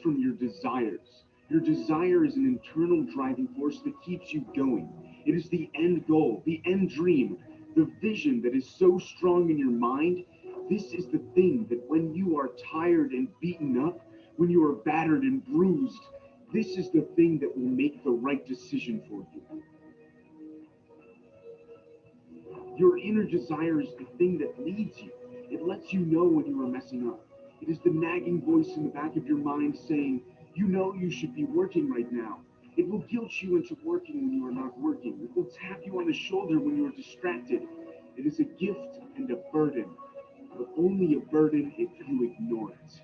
from your desires. Your desire is an internal driving force that keeps you going. It is the end goal, the end dream, the vision that is so strong in your mind. This is the thing that when you are tired and beaten up, when you are battered and bruised, this is the thing that will make the right decision for you. Your inner desire is the thing that leads you. It lets you know when you are messing up. It is the nagging voice in the back of your mind saying, you know you should be working right now. It will guilt you into working when you are not working. It will tap you on the shoulder when you are distracted. It is a gift and a burden, but only a burden if you ignore it.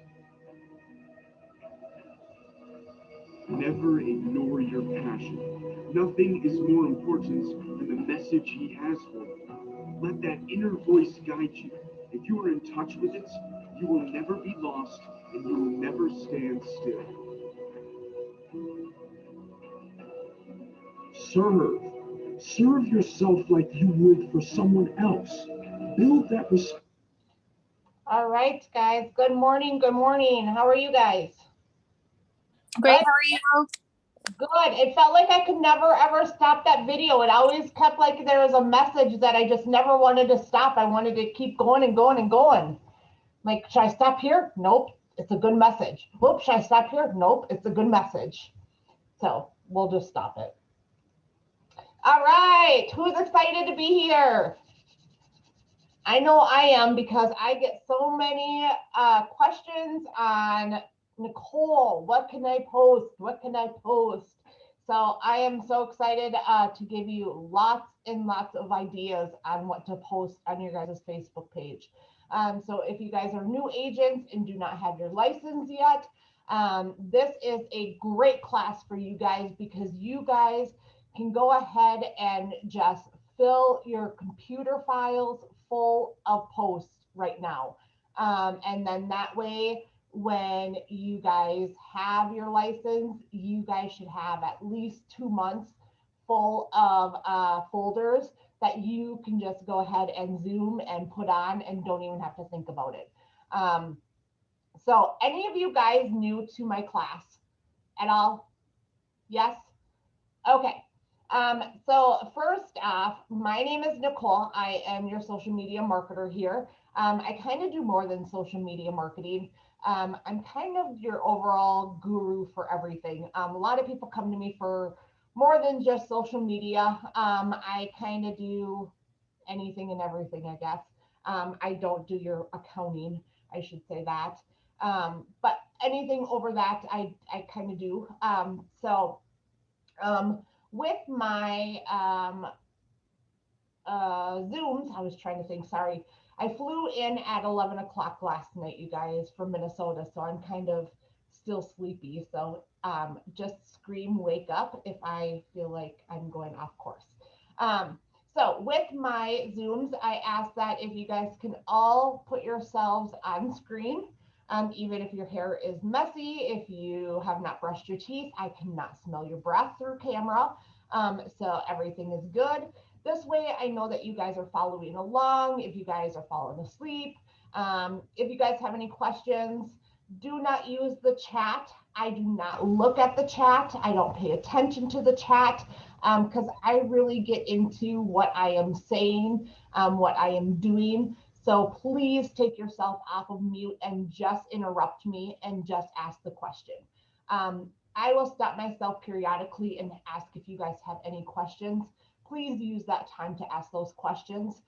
Never ignore your passion. Nothing is more important than the message he has for you. Let that inner voice guide you. If you are in touch with it, you will never be lost and you will never stand still. Serve. Serve yourself like you would for someone else. Build that respect. All right, guys. Good morning. Good morning. How are you guys? Great. How are you? Good. It felt like I could never ever stop that video. It always kept like there was a message that I just never wanted to stop. I wanted to keep going and going and going. Like, should I stop here? Nope. It's a good message. Whoop, should I stop here? Nope. It's a good message. So we'll just stop it. All right. Who's excited to be here? I know I am because I get so many questions on Nicole, what can I post? What can I post? So I am so excited to give you lots and lots of ideas on what to post on your guys' Facebook page. So if you guys are new agents and do not have your license yet, this is a great class for you guys because you guys can go ahead and just fill your computer files full of posts right now. And then that way, when you guys have your license, you guys should have at least 2 months full of folders that you can just go ahead and zoom and put on and don't even have to think about it. So any of you guys new to my class at all? Yes? Okay. So first off, my name is Nicole. I am your social media marketer here. I kind of do more than social media marketing. I'm kind of your overall guru for everything. A lot of people come to me for more than just social media. I kind of do anything and everything, I guess. I don't do your accounting, I should say that. But anything over that, I kind of do. With my Zooms, I was trying to think, sorry. I flew in at 11 o'clock last night, you guys, from Minnesota. So I'm kind of still sleepy. So just scream, wake up if I feel like I'm going off course. So with my Zooms, I ask that if you guys can all put yourselves on screen. Even if your hair is messy, if you have not brushed your teeth, I cannot smell your breath through camera. So everything is good. This way I know that you guys are following along, if you guys are falling asleep. If you guys have any questions, do not use the chat. I do not look at the chat. I don't pay attention to the chat because I really get into what I am saying, what I am doing. So please take yourself off of mute and just interrupt me and just ask the question. I will stop myself periodically and ask if you guys have any questions. Please use that time to ask those questions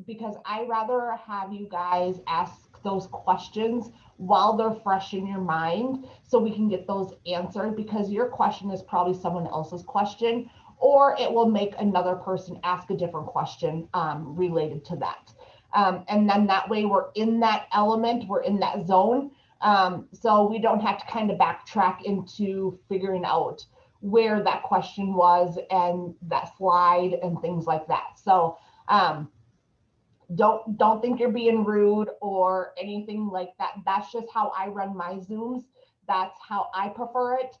because I rather have you guys ask those questions while they're fresh in your mind so we can get those answered because your question is probably someone else's question or it will make another person ask a different question related to that. And then that way we're in that element, we're in that zone. So we don't have to kind of backtrack into figuring out where that question was and that slide and things like that. So don't think you're being rude or anything like that. That's just how I run my Zooms. That's how I prefer it.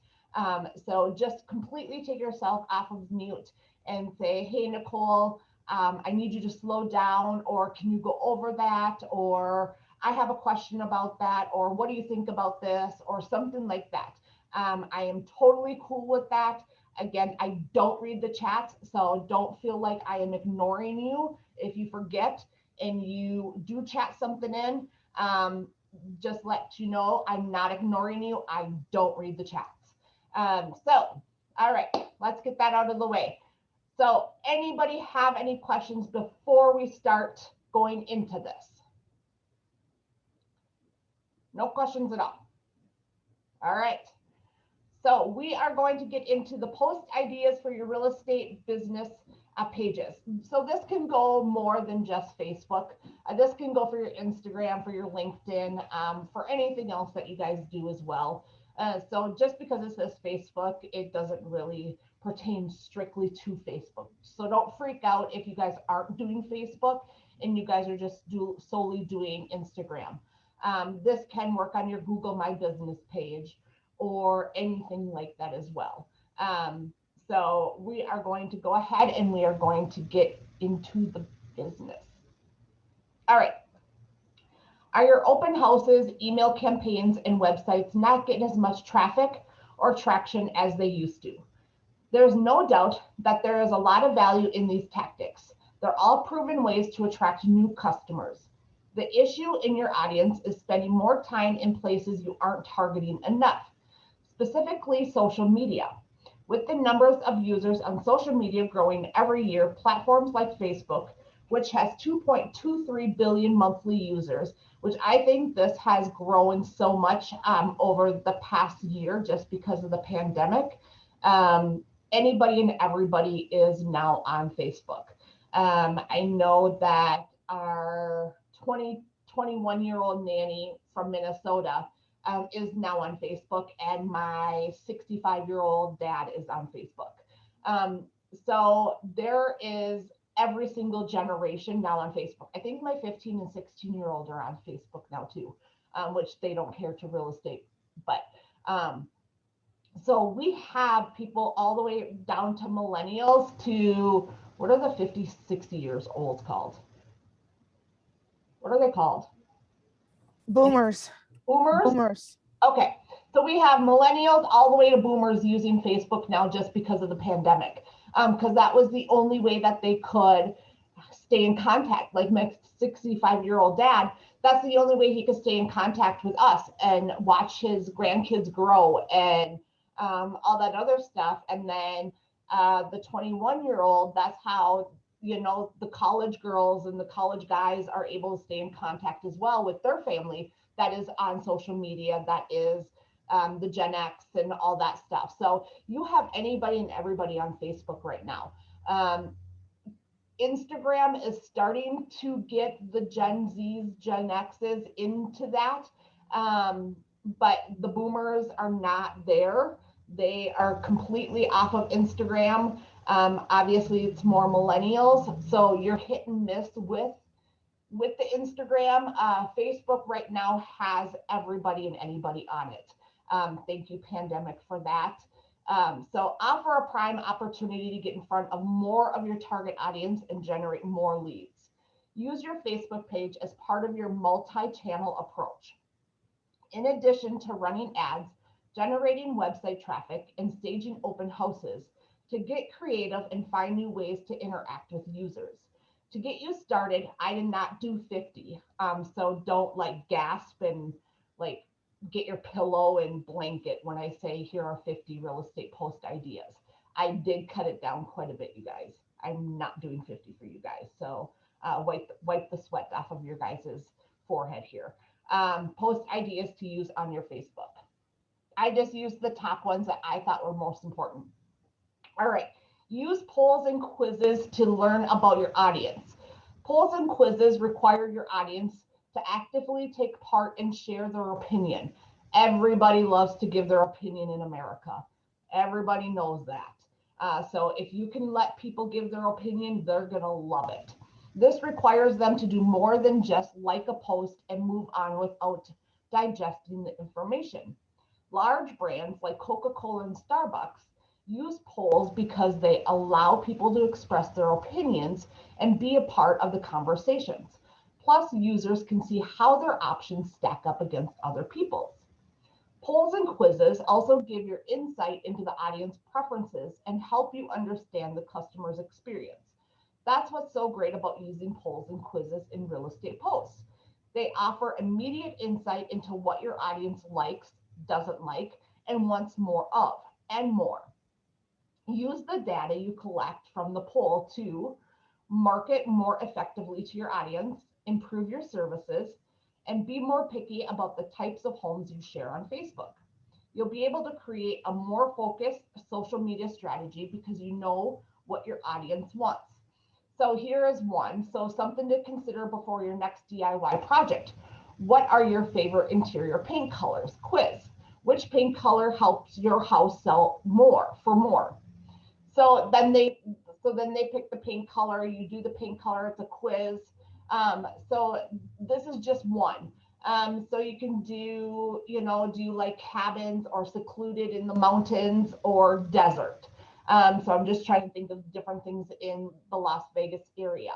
So just completely take yourself off of mute and say, hey, Nicole, I need you to slow down, or can you go over that? Or I have a question about that, or what do you think about this, or something like that. I am totally cool with that. Again, I don't read the chats, so don't feel like I am ignoring you. If you forget and you do chat something in, just let you know I'm not ignoring you. I don't read the chats. So, all right, let's get that out of the way. So, anybody have any questions before we start going into this? No questions at all. All right. So we are going to get into the post ideas for your real estate business pages. So this can go more than just Facebook. This can go for your Instagram, for your LinkedIn, for anything else that you guys do as well. So just because it says Facebook, it doesn't really pertain strictly to Facebook. So don't freak out if you guys aren't doing Facebook and you guys are just solely doing Instagram. This can work on your Google My Business page or anything like that as well. So we are going to go ahead and we are going to get into the business. All right. Are your open houses, email campaigns, and websites not getting as much traffic or traction as they used to? There's no doubt that there is a lot of value in these tactics. They're all proven ways to attract new customers. The issue in your audience is spending more time in places you aren't targeting enough, specifically social media. With the numbers of users on social media growing every year, platforms like Facebook, which has 2.23 billion monthly users, which I think this has grown so much over the past year just because of the pandemic. Anybody and everybody is now on Facebook. I know that our 21-year-old nanny from Minnesota is now on Facebook, and my 65-year-old dad is on Facebook. So there is every single generation now on Facebook. I think my 15 and 16-year-old are on Facebook now too, which they don't care to real estate. But so we have people all the way down to millennials to, what are the 50, 60 years old called? What are they called? Boomers. Boomers? Boomers. Okay, so we have millennials all the way to boomers using Facebook now just because of the pandemic, because that was the only way that they could stay in contact. Like my 65-year-old dad, that's the only way he could stay in contact with us and watch his grandkids grow and all that other stuff. And then the 21-year-old, that's how, you know, the college girls and the college guys are able to stay in contact as well with their family that is on social media, that is the Gen X and all that stuff. So you have anybody and everybody on Facebook right now. Instagram is starting to get the Gen Zs, Gen Xs into that, but the boomers are not there. They are completely off of Instagram. Obviously, it's more millennials, so you're hit and miss with the Instagram. Facebook right now has everybody and anybody on it. Thank you, pandemic, for that. So offer a prime opportunity to get in front of more of your target audience and generate more leads. Use your Facebook page as part of your multi-channel approach. In addition to running ads, generating website traffic, and staging open houses, to get creative and find new ways to interact with users. To get you started, I did not do 50. So don't like gasp and like get your pillow and blanket when I say here are 50 real estate post ideas. I did cut it down quite a bit, you guys. I'm not doing 50 for you guys. So wipe the sweat off of your guys' forehead here. Post ideas to use on your Facebook. I just used the top ones that I thought were most important. All right. Use polls and quizzes to learn about your audience. Polls and quizzes require your audience to actively take part and share their opinion. Everybody loves to give their opinion in America. Everybody knows that. So if you can let people give their opinion, they're going to love it. This requires them to do more than just like a post and move on without digesting the information. Large brands like Coca-Cola and Starbucks use polls because they allow people to express their opinions and be a part of the conversations. Plus, users can see how their options stack up against other people's. Polls and quizzes also give your insight into the audience preferences and help you understand the customer's experience. That's what's so great about using polls and quizzes in real estate posts. They offer immediate insight into what your audience likes, doesn't like, and wants more of, and more. Use the data you collect from the poll to market more effectively to your audience, improve your services, and be more picky about the types of homes you share on Facebook. You'll be able to create a more focused social media strategy because you know what your audience wants. So here is one. So something to consider before your next DIY project. What are your favorite interior paint colors? Quiz. Which paint color helps your house sell more for more? So then they pick the paint color. You do the paint color. It's a quiz. So this is just one. So you can do, do like cabins or secluded in the mountains or desert. So I'm just trying to think of different things in the Las Vegas area.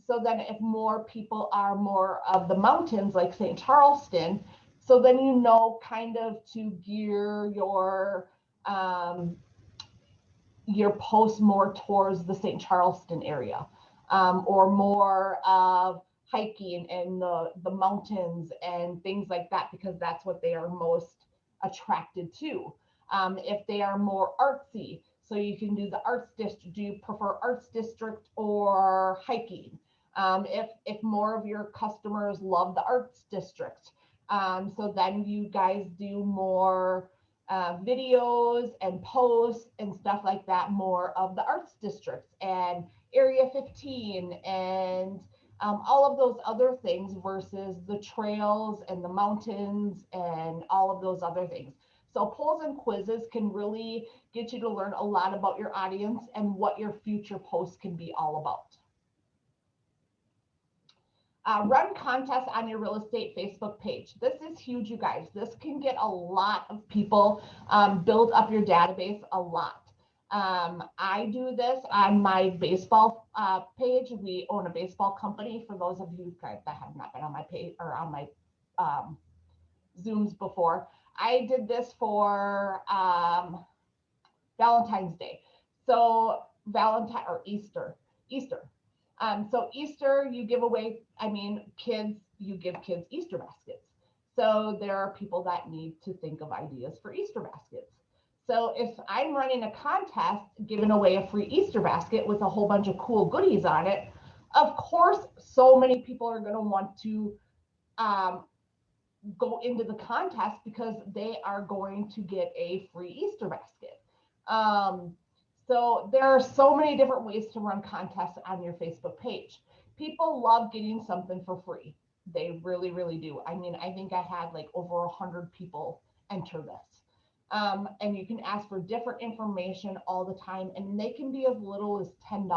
So then if more people are more of the mountains, like St. Charleston, so then kind of to gear your post more towards the St. Charleston area, or more of hiking in the mountains and things like that, because that's what they are most attracted to. If they are more artsy, so you can do the arts district. Do you prefer arts district or hiking? If more of your customers love the arts district, so then you guys do more videos and posts and stuff like that, more of the arts districts and Area 15 and all of those other things versus the trails and the mountains and all of those other things. So polls and quizzes can really get you to learn a lot about your audience and what your future posts can be all about. Run contests on your real estate Facebook page. This is huge, you guys. This can get a lot of people, build up your database a lot. I do this on my baseball page. We own a baseball company. For those of you guys that have not been on my page or on my Zooms before, I did this for Valentine's Day. So Valentine or Easter. So Easter, you give away, you give kids Easter baskets. So there are people that need to think of ideas for Easter baskets. So if I'm running a contest, giving away a free Easter basket with a whole bunch of cool goodies on it, of course, so many people are going to want to go into the contest because they are going to get a free Easter basket. So there are so many different ways to run contests on your Facebook page. People love getting something for free. They really, really do. I think I had like over 100 people enter this. And you can ask for different information all the time, and they can be as little as $10,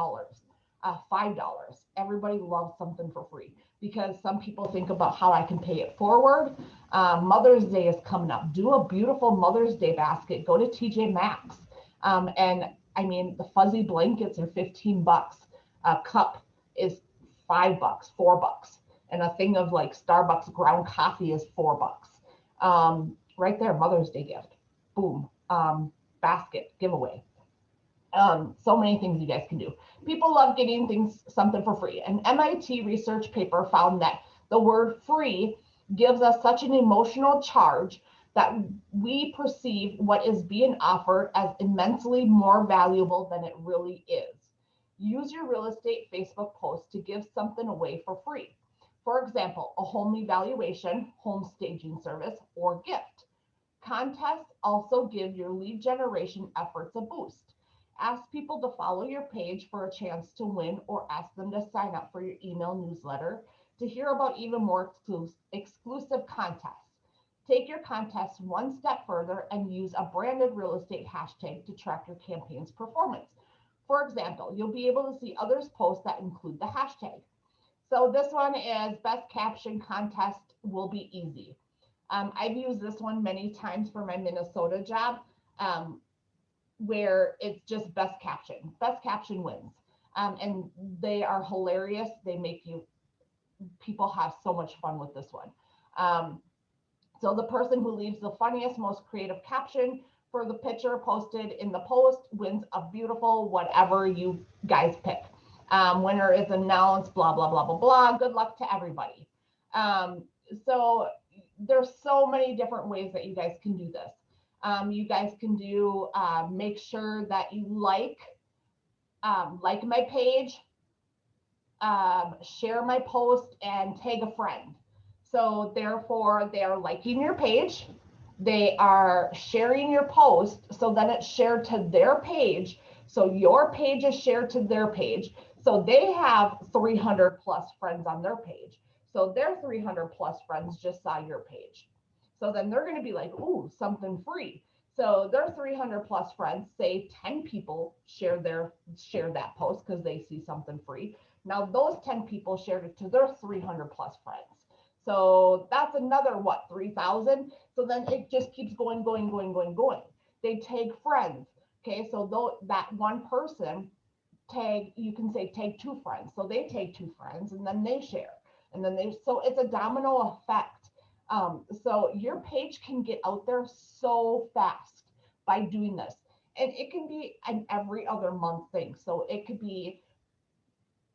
$5. Everybody loves something for free because some people think about how I can pay it forward. Mother's Day is coming up. Do a beautiful Mother's Day basket. Go to TJ Maxx. The fuzzy blankets are $15. A cup is $5, $4. And a thing of like Starbucks ground coffee is $4. Right there, Mother's Day gift. Boom. Basket giveaway. So many things you guys can do. People love getting something for free. An MIT research paper found that the word free gives us such an emotional charge that we perceive what is being offered as immensely more valuable than it really is. Use your real estate Facebook post to give something away for free. For example, a home evaluation, home staging service, or gift. Contests also give your lead generation efforts a boost. Ask people to follow your page for a chance to win, or ask them to sign up for your email newsletter to hear about even more exclusive contests. Take your contest one step further and use a branded real estate hashtag to track your campaign's performance. For example, you'll be able to see others' posts that include the hashtag. So this one is best caption contest will be easy. I've used this one many times for my Minnesota job, where it's just best caption. Best caption wins. And they are hilarious. They make you people have so much fun with this one. So the person who leaves the funniest, most creative caption for the picture posted in the post wins a beautiful whatever you guys pick. Winner is announced, blah, blah, blah, blah, blah. Good luck to everybody. So there's so many different ways that you guys can do this. You guys can do, make sure that you like my page, share my post, and tag a friend. So therefore they are liking your page, they are sharing your post, so then it's shared to their page. So your page is shared to their page. So they have 300 plus friends on their page. So their 300 plus friends just saw your page. So then they're going to be like, ooh, something free. So their 300 plus friends, say 10 people share that post because they see something free. Now those 10 people shared it to their 300 plus friends. So that's another, what, 3,000? So then it just keeps going. They tag friends. Okay, so though that one person tag, you can say tag 2 friends. So they tag 2 friends and then they share. And then so it's a domino effect. So your page can get out there so fast by doing this. And it can be an every other month thing. So it could be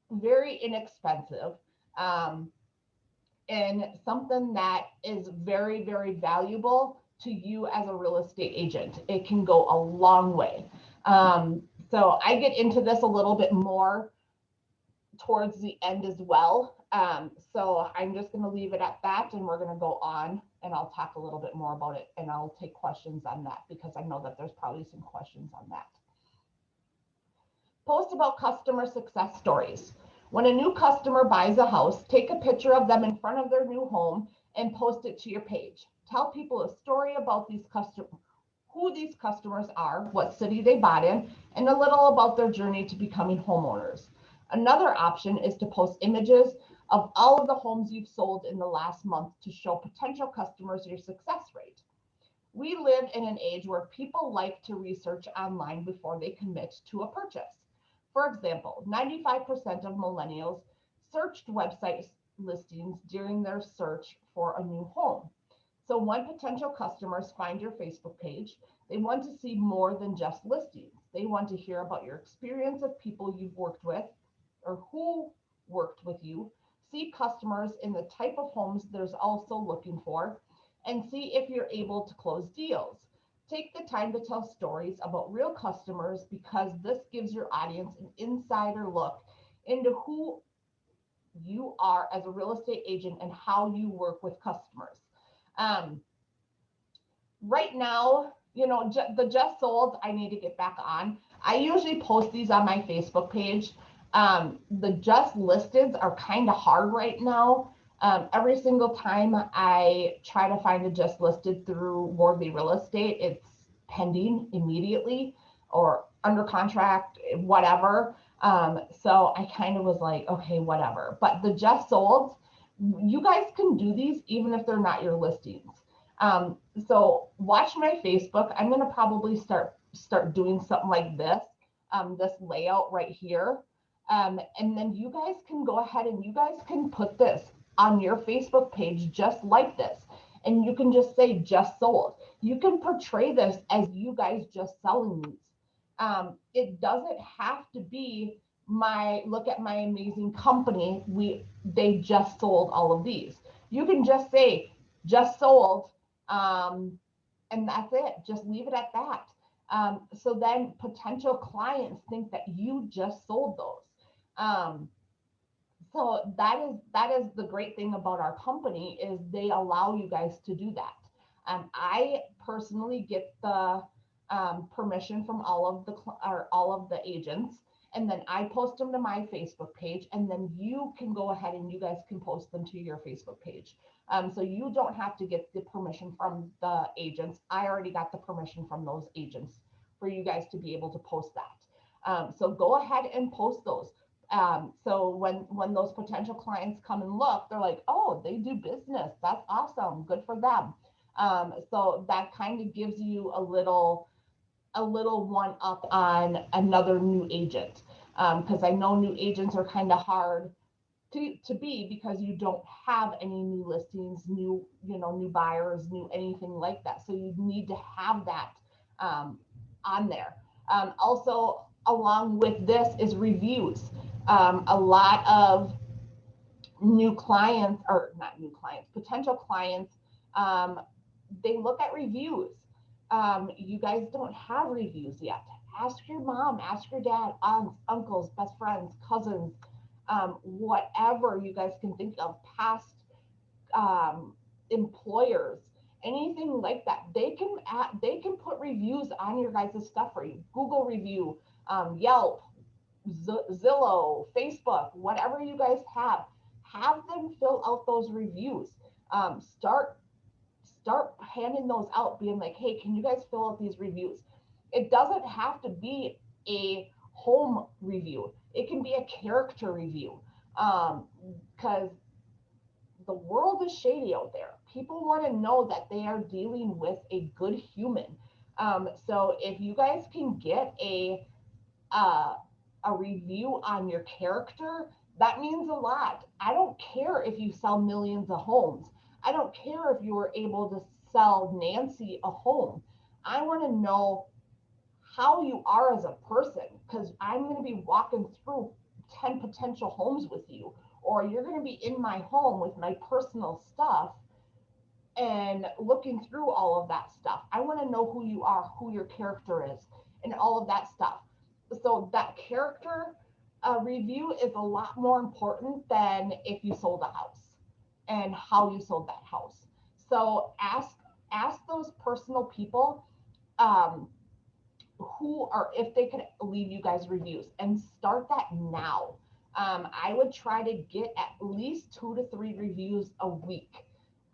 very inexpensive. And something that is very, very valuable to you as a real estate agent. It can go a long way. So I get into this a little bit more towards the end as well. So I'm just going to leave it at that, and we're going to go on and I'll talk a little bit more about it, and I'll take questions on that because I know that there's probably some questions on that. Post about customer success stories. When a new customer buys a house, take a picture of them in front of their new home and post it to your page. Tell people a story about these customers, who these customers are, what city they bought in, and a little about their journey to becoming homeowners. Another option is to post images of all of the homes you've sold in the last month to show potential customers your success rate. We live in an age where people like to research online before they commit to a purchase. For example, 95% of millennials searched website listings during their search for a new home. So when potential customers find your Facebook page, they want to see more than just listings. They want to hear about your experience of people you've worked with or who worked with you, see customers in the type of homes there's also looking for, and see if you're able to close deals. Take the time to tell stories about real customers because this gives your audience an insider look into who you are as a real estate agent and how you work with customers. Right now, you know, the just sold, I need to get back on. I usually post these on my Facebook page. The just listeds are kind of hard right now. Every single time I try to find a just listed through Wardley Real Estate, it's pending immediately or under contract, whatever. So I kind of was like, okay, whatever. But the just sold, you guys can do these even if they're not your listings. So watch my Facebook. I'm going to probably start doing something like this, this layout right here. And then you guys can go ahead and you guys can put this on your Facebook page just like this. And you can just say just sold. You can portray this as you guys just selling these. It doesn't have to be look at my amazing company. They just sold all of these. You can just say just sold. And that's it. Just leave it at that. So then potential clients think that you just sold those. So that is the great thing about our company is they allow you guys to do that. I personally get the permission from all of the agents, and then I post them to my Facebook page, and then you can go ahead and you guys can post them to your Facebook page. So you don't have to get the permission from the agents. I already got the permission from those agents for you guys to be able to post that. So go ahead and post those. So when those potential clients come and look, they're like, oh, they do business. That's awesome. Good for them. So that kind of gives you a little one up on another new agent. Because I know new agents are kind of hard to be, because you don't have any new listings, new buyers, new anything like that. So you need to have that on there. Also, along with this is reviews. A lot of new clients, or not new clients, potential clients, they look at reviews. You guys don't have reviews yet. Ask your mom, ask your dad, aunts, uncles, best friends, cousins, whatever you guys can think of, past employers, anything like that. They can put reviews on your guys' stuff for you. Google review, Yelp, Zillow, Facebook, whatever you guys have them fill out those reviews. Start handing those out, being like, hey, can you guys fill out these reviews? It doesn't have to be a home review. It can be a character review, because the world is shady out there. People want to know that they are dealing with a good human. So if you guys can get a review on your character, that means a lot. I don't care if you sell millions of homes. I don't care if you were able to sell Nancy a home. I want to know how you are as a person, because I'm going to be walking through 10 potential homes with you, or you're going to be in my home with my personal stuff and looking through all of that stuff. I want to know who you are, who your character is, and all of that stuff. So that character review is a lot more important than if you sold a house and how you sold that house. So ask those personal people who, or if they could leave you guys reviews, and start that now. I would try to get at least 2 to 3 reviews a week.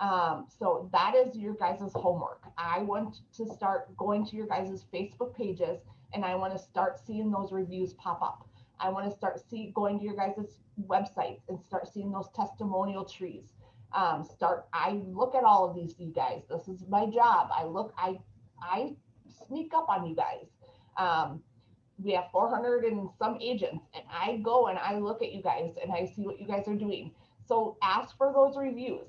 So that is your guys' homework. I want to start going to your guys' Facebook pages, and I want to start seeing those reviews pop up. I want to start going to your guys' websites and start seeing those testimonial trees. I look at all of these, you guys. This is my job. I sneak up on you guys. We have 400 and some agents, and I go and I look at you guys and I see what you guys are doing. So ask for those reviews.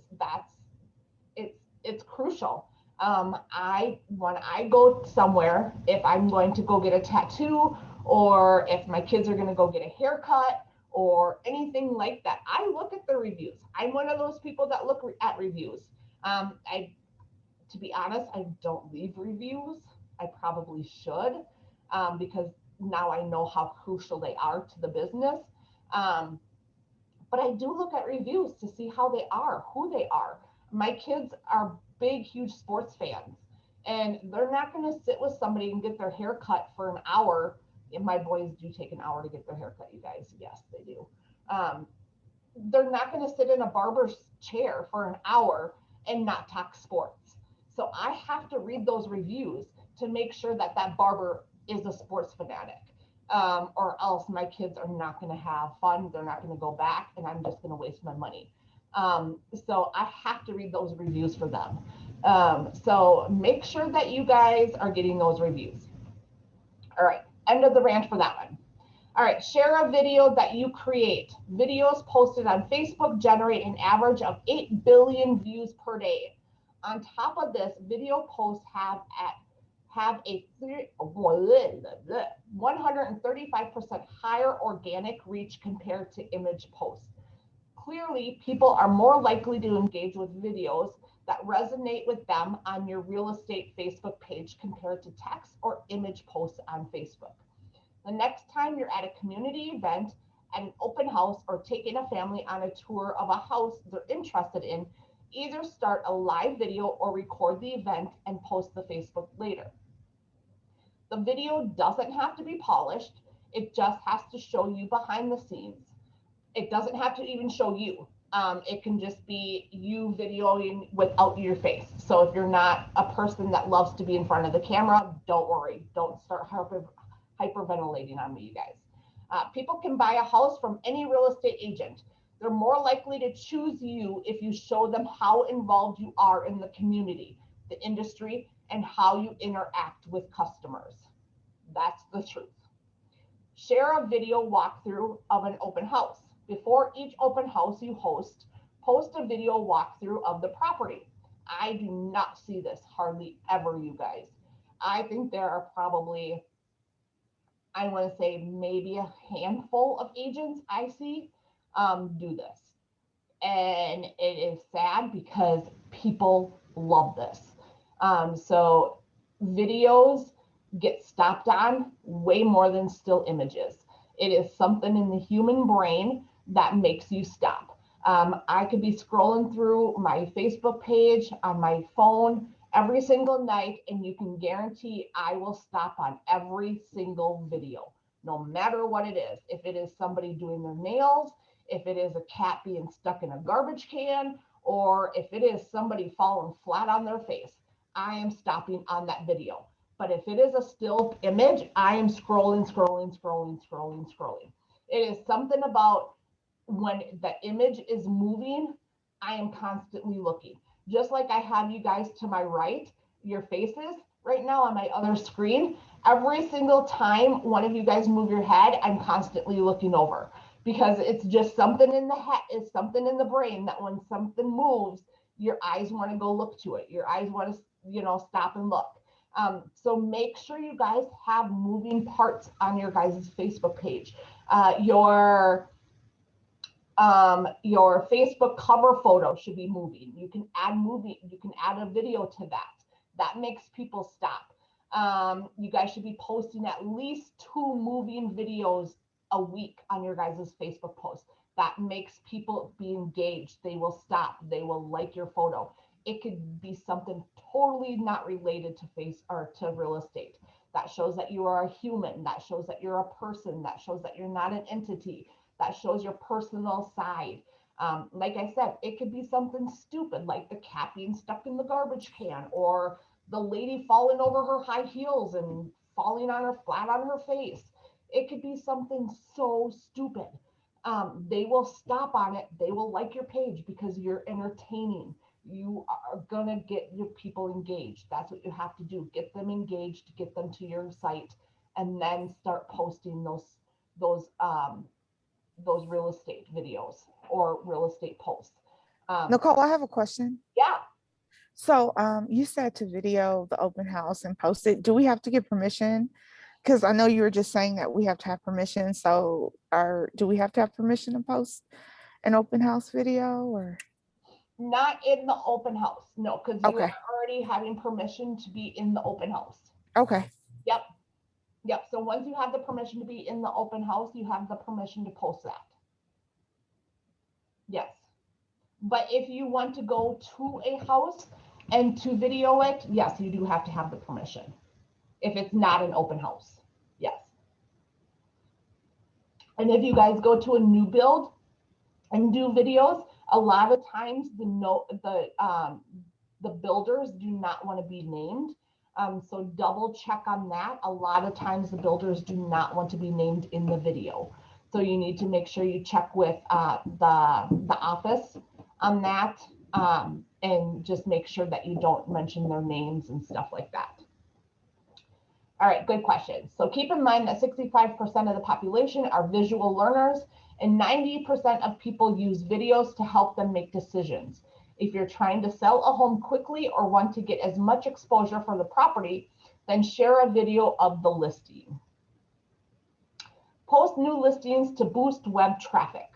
It's crucial. When I go somewhere, if I'm going to go get a tattoo, or if my kids are going to go get a haircut or anything like that, I look at the reviews. I'm one of those people that look at reviews. To be honest, I don't leave reviews. I probably should, because now I know how crucial they are to the business. But I do look at reviews to see how they are, who they are. My kids are big, huge sports fans, and they're not going to sit with somebody and get their hair cut for an hour. And my boys do take an hour to get their hair cut, you guys. Yes, they do. They're not going to sit in a barber's chair for an hour and not talk sports. So I have to read those reviews to make sure that that barber is a sports fanatic, or else my kids are not going to have fun. They're not going to go back, and I'm just going to waste my money. So I have to read those reviews for them. So make sure that you guys are getting those reviews. All right, end of the rant for that one. All right, share a video that you create. Videos posted on Facebook generate an average of 8 billion views per day. On top of this, video posts have a 135% higher organic reach compared to image posts. Clearly, people are more likely to engage with videos that resonate with them on your real estate Facebook page compared to text or image posts on Facebook. The next time you're at a community event, at an open house, or taking a family on a tour of a house they're interested in, either start a live video or record the event and post the Facebook later. The video doesn't have to be polished. It just has to show you behind the scenes. It doesn't have to even show you. It can just be you videoing without your face. So if you're not a person that loves to be in front of the camera, don't worry. Don't start hyperventilating on me, you guys. People can buy a house from any real estate agent. They're more likely to choose you if you show them how involved you are in the community, the industry, and how you interact with customers. That's the truth. Share a video walkthrough of an open house. Before each open house you host, post a video walkthrough of the property. I do not see this hardly ever, you guys. I think there are probably, I want to say maybe a handful of agents I see do this. And it is sad because people love this. So videos get stopped on way more than still images. It is something in the human brain that makes you stop. I could be scrolling through my Facebook page on my phone every single night, and you can guarantee I will stop on every single video, no matter what it is. If it is somebody doing their nails, if it is a cat being stuck in a garbage can, or if it is somebody falling flat on their face, I am stopping on that video. But if it is a still image, I am scrolling. It is something about when the image is moving, I am constantly looking. Just like I have you guys to my right, your faces right now on my other screen, every single time one of you guys move your head, I'm constantly looking over, because it's just something in the head, it's something in the brain that when something moves, your eyes want to go look to it. Your eyes want to, stop and look. So make sure you guys have moving parts on your guys' Facebook page. Your Facebook cover photo should be moving. You can add a video to that. That makes people stop. You guys should be posting at least 2 moving videos a week on your guys' Facebook post. That makes people be engaged. They will stop. They will like your photo. It could be something totally not related to real estate. That shows that you are a human. That shows that you're a person. That shows that you're not an entity. That shows your personal side. Like I said, it could be something stupid like the cat being stuck in the garbage can, or the lady falling over her high heels and falling on her flat on her face. It could be something so stupid. They will stop on it. They will like your page because you're entertaining. You are gonna get your people engaged. That's what you have to do. Get them engaged, get them to your site, and then start posting those real estate videos or real estate posts. Nicole, I have a question. Yeah. So you said to video the open house and post it. Do we have to get permission? Because I know you were just saying that we have to have permission. So do we have to have permission to post an open house video, or? Not in the open house, no, because you Okay. are already having permission to be in the open house. Okay. Yep. So once you have the permission to be in the open house, you have the permission to post that. Yes. But if you want to go to a house and to video it, yes, you do have to have the permission. If it's not an open house, yes. And if you guys go to a new build and do videos, a lot of times the builders do not want to be named. So double check on that. A lot of times the builders do not want to be named in the video. So you need to make sure you check with the office on that, and just make sure that you don't mention their names and stuff like that. All right, good question. So keep in mind that 65% of the population are visual learners, and 90% of people use videos to help them make decisions. If you're trying to sell a home quickly or want to get as much exposure for the property, then share a video of the listing. Post new listings to boost web traffic.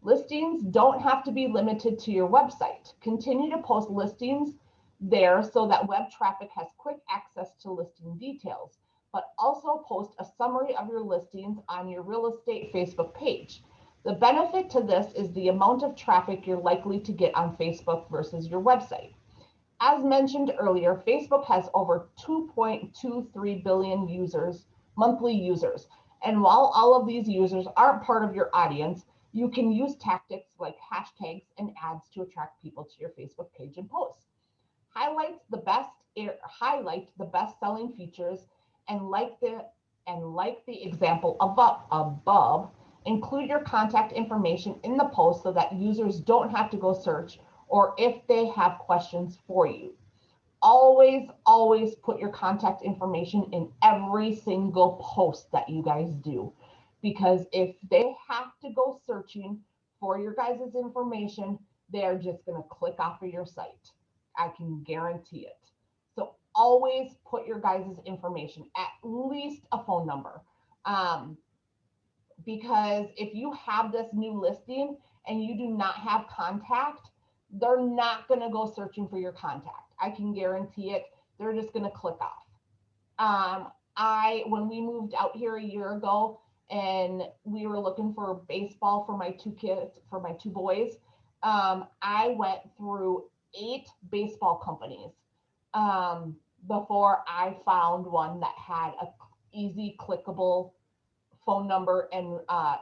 Listings don't have to be limited to your website. Continue to post listings there so that web traffic has quick access to listing details, but also post a summary of your listings on your real estate Facebook page. The benefit to this is the amount of traffic you're likely to get on Facebook versus your website. As mentioned earlier, Facebook has over 2.23 billion monthly users. And while all of these users aren't part of your audience, you can use tactics like hashtags and ads to attract people to your Facebook page and posts. Highlight the best selling features, and like the example above, include your contact information in the post so that users don't have to go search, or if they have questions for you. Always put your contact information in every single post that you guys do, because if they have to go searching for your guys' information, they're just going to click off of your site. I can guarantee it. So always put your guys' information, at least a phone number. Because if you have this new listing and you do not have contact, they're not going to go searching for your contact. I can guarantee it. They're just going to click off. When we moved out here a year ago and we were looking for baseball for my two kids, for my two boys, I went through 8 baseball companies before I found one that had a easy clickable phone number and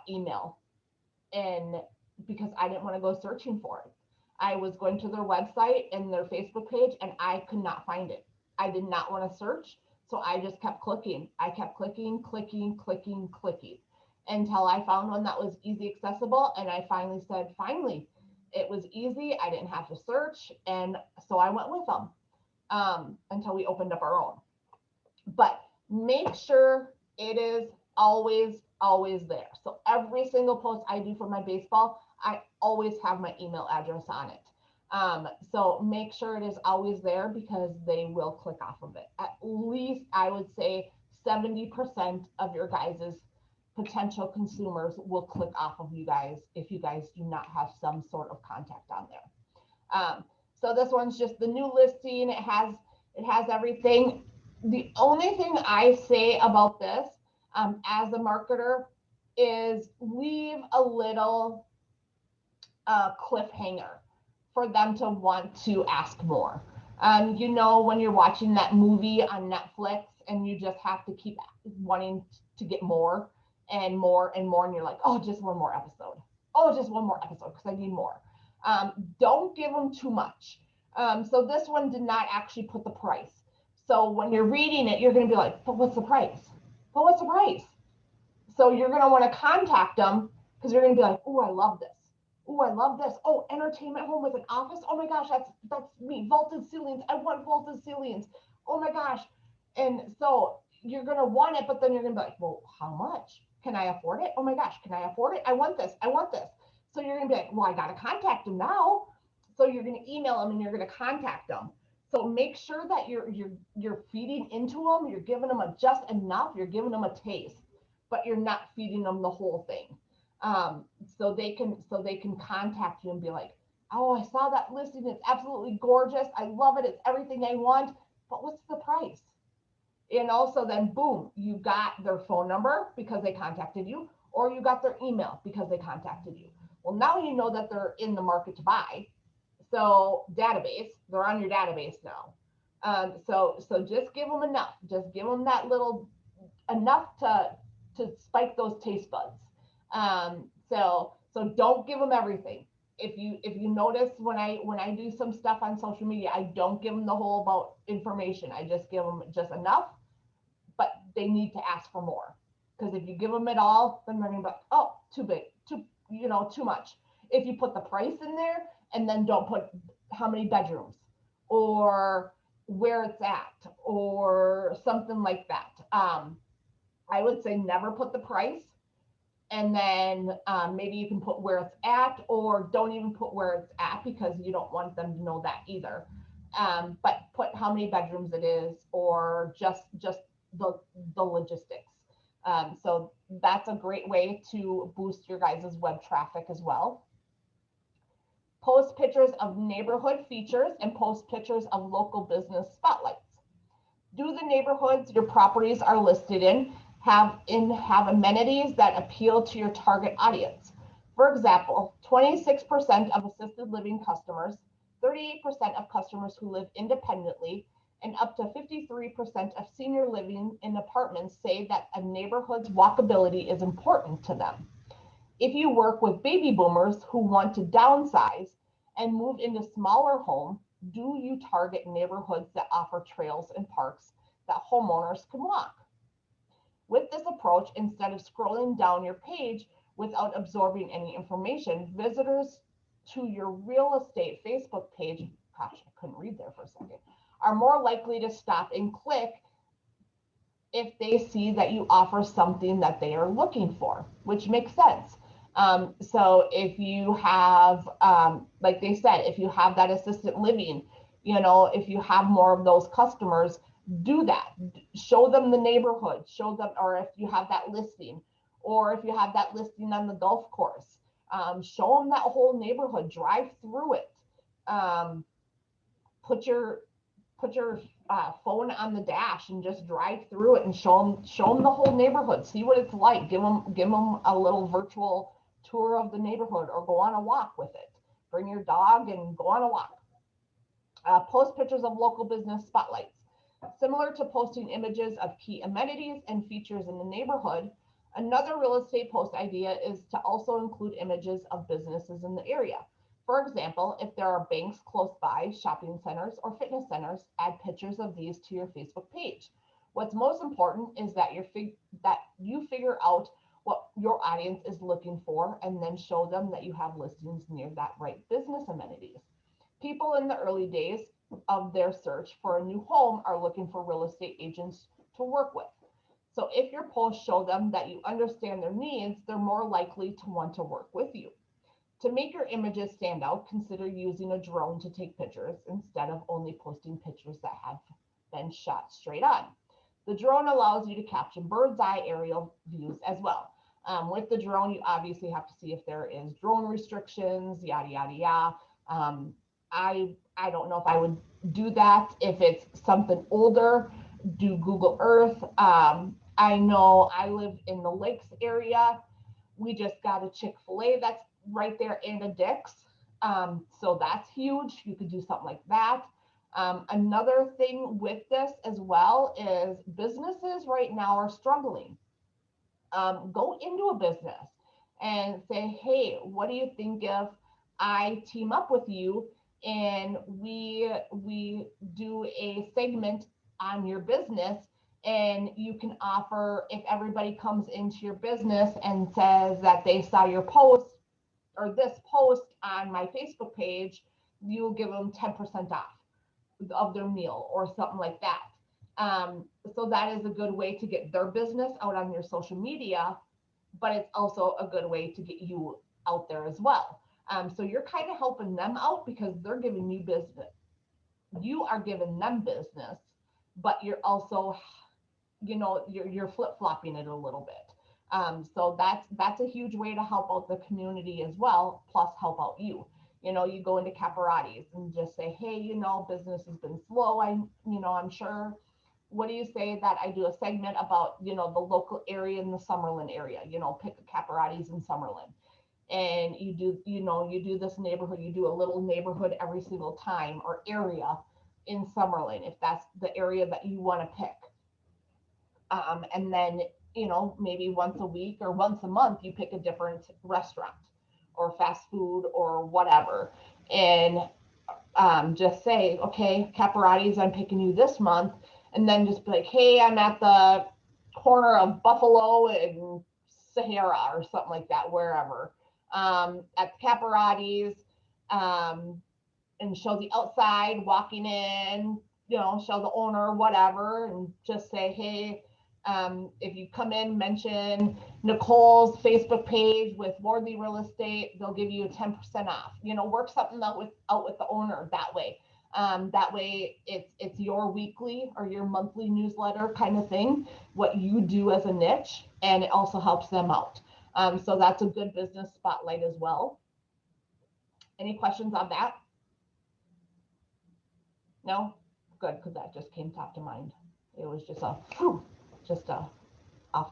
email. And because I didn't want to go searching for it, I was going to their website and their Facebook page and I could not find it. I did not want to search. So I just kept clicking. I kept clicking until I found one that was easy accessible. And I finally said, finally, it was easy. I didn't have to search. And so I went with them until we opened up our own. But make sure it is always there. So every single post I do for my baseball, I always have my email address on it. So make sure it is always there because they will click off of it. At least I would say 70% of your guys' potential consumers will click off of you guys if you guys do not have some sort of contact on there. So this one's just the new listing. It has everything. The only thing I say about this as a marketer is leave a little cliffhanger for them to want to ask more. You know, when you're watching that movie on Netflix and you just have to keep wanting to get more and more and more, and you're like, oh, just one more episode. Oh, just one more episode because I need more. Don't give them too much. So this one did not actually put the price. So when you're reading it, you're going to be like, but what's the price? But what's the price? So you're going to want to contact them because you're going to be like, oh, I love this. Oh, I love this. Oh, entertainment home with an office. Oh my gosh, that's me. Vaulted ceilings. I want vaulted ceilings. Oh my gosh. And so you're going to want it, but then you're going to be like, well, how much? Can I afford it? Oh my gosh, can I afford it? I want this. I want this. So you're going to be like, well, I got to contact them now. So you're going to email them and you're going to contact them. So make sure that you're feeding into them. You're giving them just enough. You're giving them a taste, but you're not feeding them the whole thing. So they can contact you and be like, oh, I saw that listing. It's absolutely gorgeous. I love it. It's everything I want. But what's the price? And also then boom, you got their phone number because they contacted you, or you got their email because they contacted you. Well, now you know that they're in the market to buy. So database, they're on your database now. So just give them enough. Just give them that little enough to spike those taste buds. So don't give them everything. If you notice when I do some stuff on social media, I don't give them the whole about information. I just give them just enough, but they need to ask for more. Because if you give them it all, then they're gonna be like, oh, too big, too much. If you put the price in there and then don't put how many bedrooms or where it's at or something like that, I would say never put the price. And then maybe you can put where it's at, or don't even put where it's at because you don't want them to know that either. But put how many bedrooms it is, or just the logistics. So that's a great way to boost your guys' web traffic as well. Post pictures of neighborhood features and post pictures of local business spotlights. Do the neighborhoods your properties are listed in have amenities that appeal to your target audience? For example, 26% of assisted living customers, 38% of customers who live independently, and up to 53% of senior living in apartments say that a neighborhood's walkability is important to them. If you work with baby boomers who want to downsize and move into smaller homes, do you target neighborhoods that offer trails and parks that homeowners can walk? With this approach, instead of scrolling down your page without absorbing any information, visitors to your real estate Facebook page, gosh, I couldn't read there for a second, are more likely to stop and click if they see that you offer something that they are looking for, which makes sense. So if you have, like they said, if you have that assisted living, if you have more of those customers, do that. Show them the neighborhood, show them, or if you have that listing, or if you have that listing on the golf course, show them that whole neighborhood, drive through it. Um, put your phone on the dash and just drive through it and show them the whole neighborhood. See what it's like. Give them a little virtual tour of the neighborhood, or go on a walk with it. Bring your dog and go on a walk. Post pictures of local business spotlights. Similar to posting images of key amenities and features in the neighborhood, another real estate post idea is to also include images of businesses in the area. For example, if there are banks close by, shopping centers, or fitness centers, add pictures of these to your Facebook page. What's most important is that you figure out what your audience is looking for, and then show them that you have listings near that right business amenities. People in the early days of their search for a new home are looking for real estate agents to work with. So if your posts show them that you understand their needs, they're more likely to want to work with you. To make your images stand out, consider using a drone to take pictures instead of only posting pictures that have been shot straight on. The drone allows you to capture bird's eye aerial views as well. With the drone, you obviously have to see if there is drone restrictions, yada, yada, yada. I don't know if I would do that. If it's something older, do Google Earth. I know I live in the Lakes area. We just got a Chick-fil-A that's right there, and a Dick's. So that's huge. You could do something like that. Another thing with this as well is businesses right now are struggling. Go into a business and say, hey, what do you think if I team up with you and we do a segment on your business, and you can offer, if everybody comes into your business and says that they saw your post or this post on my Facebook page, you'll give them 10% off of their meal or something like that. So that is a good way to get their business out on your social media, but it's also a good way to get you out there as well. So you're kind of helping them out because they're giving you business. You are giving them business, but you're also, you're flip-flopping it a little bit. So that's a huge way to help out the community as well, plus help out you. You go into Caparatis and just say, hey, business has been slow. I'm sure. What do you say that I do a segment about, the local area in the Summerlin area, pick a Caparatis in Summerlin. And you do this neighborhood, you do a little neighborhood every single time, or area in Summerlin, if that's the area that you want to pick. And then, maybe once a week or once a month, you pick a different restaurant or fast food or whatever. And just say, okay, Caparatis, I'm picking you this month. And then just be like, hey, I'm at the corner of Buffalo and Sahara or something like that, wherever. At Caparatis, and show the outside, walking in, show the owner, whatever, and just say, hey, if you come in, mention Nicole's Facebook page with Wardley Real Estate, they'll give you a 10% off. Work something out with the owner that way. That way it's your weekly or your monthly newsletter kind of thing, what you do as a niche, and it also helps them out. So that's a good business spotlight as well. Any questions on that? No? Good, because that just came top to mind. It was just off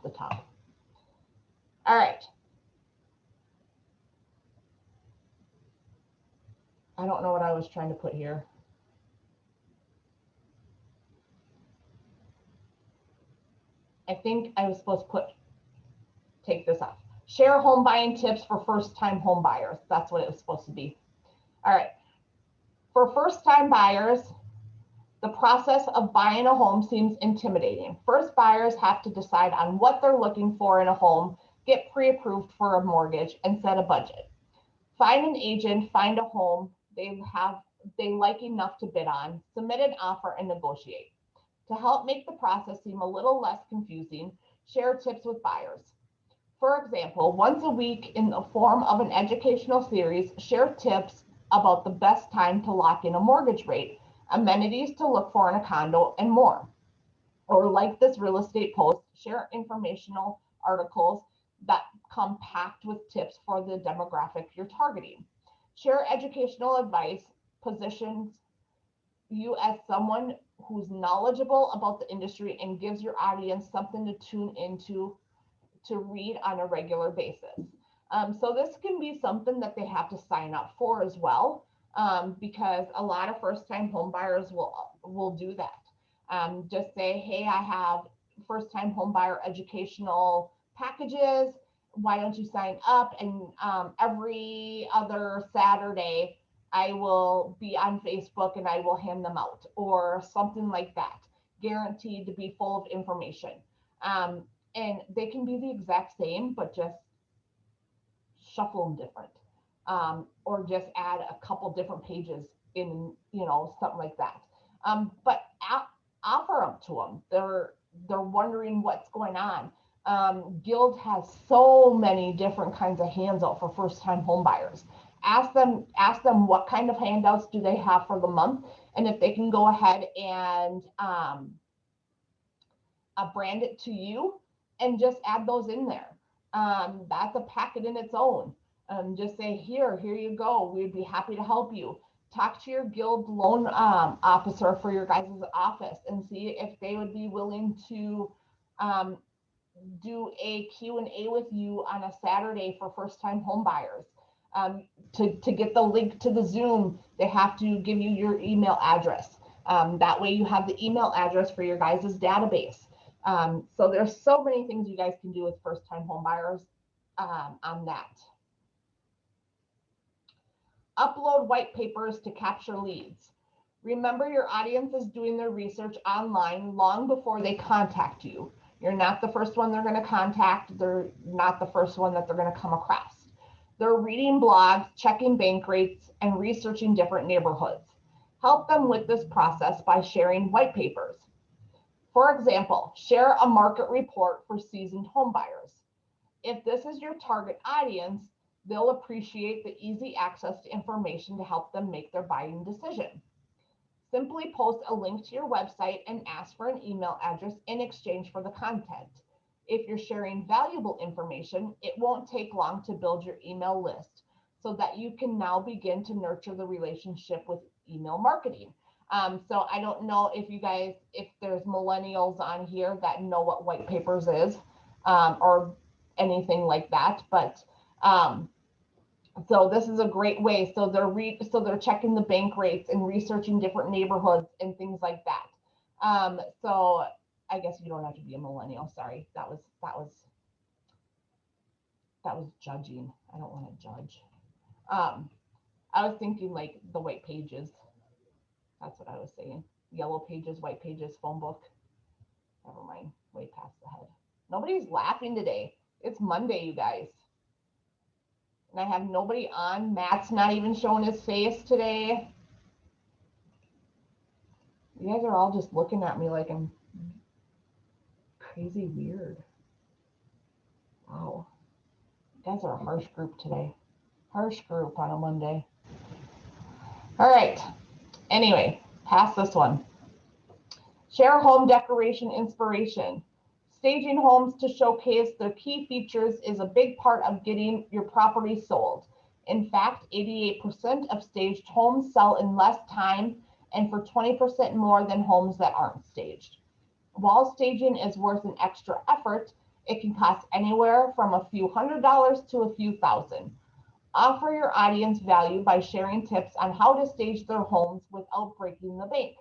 the top. All right. I don't know what I was trying to put here. I think I was supposed to take this off. Share home buying tips for first-time home buyers. That's what it was supposed to be. All right. For first-time buyers, the process of buying a home seems intimidating. First, buyers have to decide on what they're looking for in a home, get pre-approved for a mortgage, and set a budget. Find an agent, find a home they like enough to bid on, submit an offer, and negotiate. To help make the process seem a little less confusing, share tips with buyers. For example, once a week in the form of an educational series, share tips about the best time to lock in a mortgage rate, amenities to look for in a condo, and more. Or like this real estate post, share informational articles that come packed with tips for the demographic you're targeting. Share educational advice positions you as someone who's knowledgeable about the industry and gives your audience something to tune into to read on a regular basis. So this can be something that they have to sign up for as well, because a lot of first-time home buyers will do that. Just say, hey, I have first-time home buyer educational packages. Why don't you sign up? And every other Saturday, I will be on Facebook and I will hand them out, or something like that, guaranteed to be full of information. And they can be the exact same, but just shuffle them different, or just add a couple different pages in, something like that. But offer them to them. They're wondering what's going on. Guild has so many different kinds of handout for first-time home buyers. Ask them what kind of handouts do they have for the month, and if they can go ahead and brand it to you and just add those in there. That's a packet in its own. Just say, here you go. We'd be happy to help you. Talk to your guild loan officer for your guys' office and see if they would be willing to do a Q&A with you on a Saturday for first-time home buyers. To get the link to the Zoom, they have to give you your email address. That way you have the email address for your guys' database. So there's so many things you guys can do with first-time home buyers on that. Upload white papers to capture leads. Remember, your audience is doing their research online long before they contact you. You're not the first one they're going to contact. They're not the first one that they're going to come across. They're reading blogs, checking bank rates, and researching different neighborhoods. Help them with this process by sharing white papers. For example, share a market report for seasoned home buyers. If this is your target audience, they'll appreciate the easy access to information to help them make their buying decision. Simply post a link to your website and ask for an email address in exchange for the content. If you're sharing valuable information, it won't take long to build your email list so that you can now begin to nurture the relationship with email marketing. So I don't know if there's millennials on here that know what white papers is, or anything like that, but so this is a great way. So they're checking the bank rates and researching different neighborhoods and things like that. So I guess you don't have to be a millennial. Sorry, that was judging. I don't want to judge. I was thinking like the white pages. That's what I was saying. Yellow pages, white pages, phone book. Never mind. Way past the head. Nobody's laughing today. It's Monday, you guys. And I have nobody on. Matt's not even showing his face today. You guys are all just looking at me like I'm crazy weird. Wow. You guys are a harsh group today. Harsh group on a Monday. All right. Anyway, past this one. Share home decoration inspiration. Staging homes to showcase their key features is a big part of getting your property sold. In fact, 88% of staged homes sell in less time and for 20% more than homes that aren't staged. While staging is worth an extra effort, it can cost anywhere from a few $100s to a few thousand. Offer your audience value by sharing tips on how to stage their homes without breaking the bank.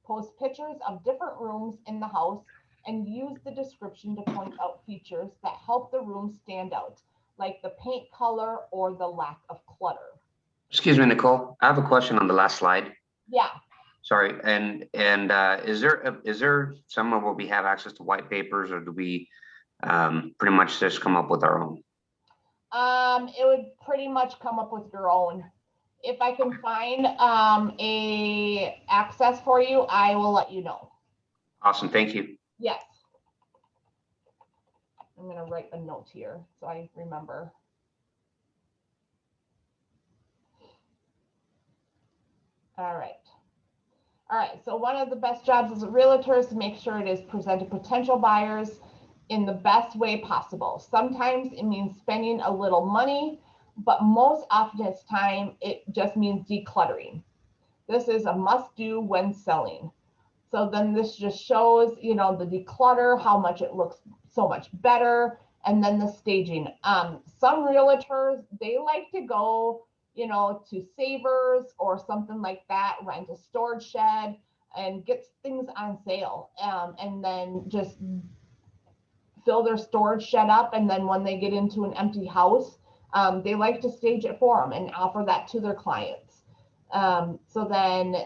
Post pictures of different rooms in the house and use the description to point out features that help the room stand out, like the paint color or the lack of clutter. Excuse me, Nicole. I have a question on the last slide. Yeah. Sorry, and is there somewhere where we have access to white papers, or do we pretty much just come up with our own? It would pretty much come up with your own. If I can find a access for you, I will let you know. Awesome, thank you. Yes. I'm going to write a note here so I remember. All right. All right, so one of the best jobs as a realtor is to make sure it is presented to potential buyers in the best way possible. Sometimes it means spending a little money, but most often it's time, it just means decluttering. This is a must do when selling. So then this just shows, you know, the declutter, how much it looks so much better, and then the staging. Some realtors, they like to go, you know, to Savers or something like that, rent a storage shed and get things on sale, and then just fill their storage shed up. And then when they get into an empty house, they like to stage it for them and offer that to their clients. So then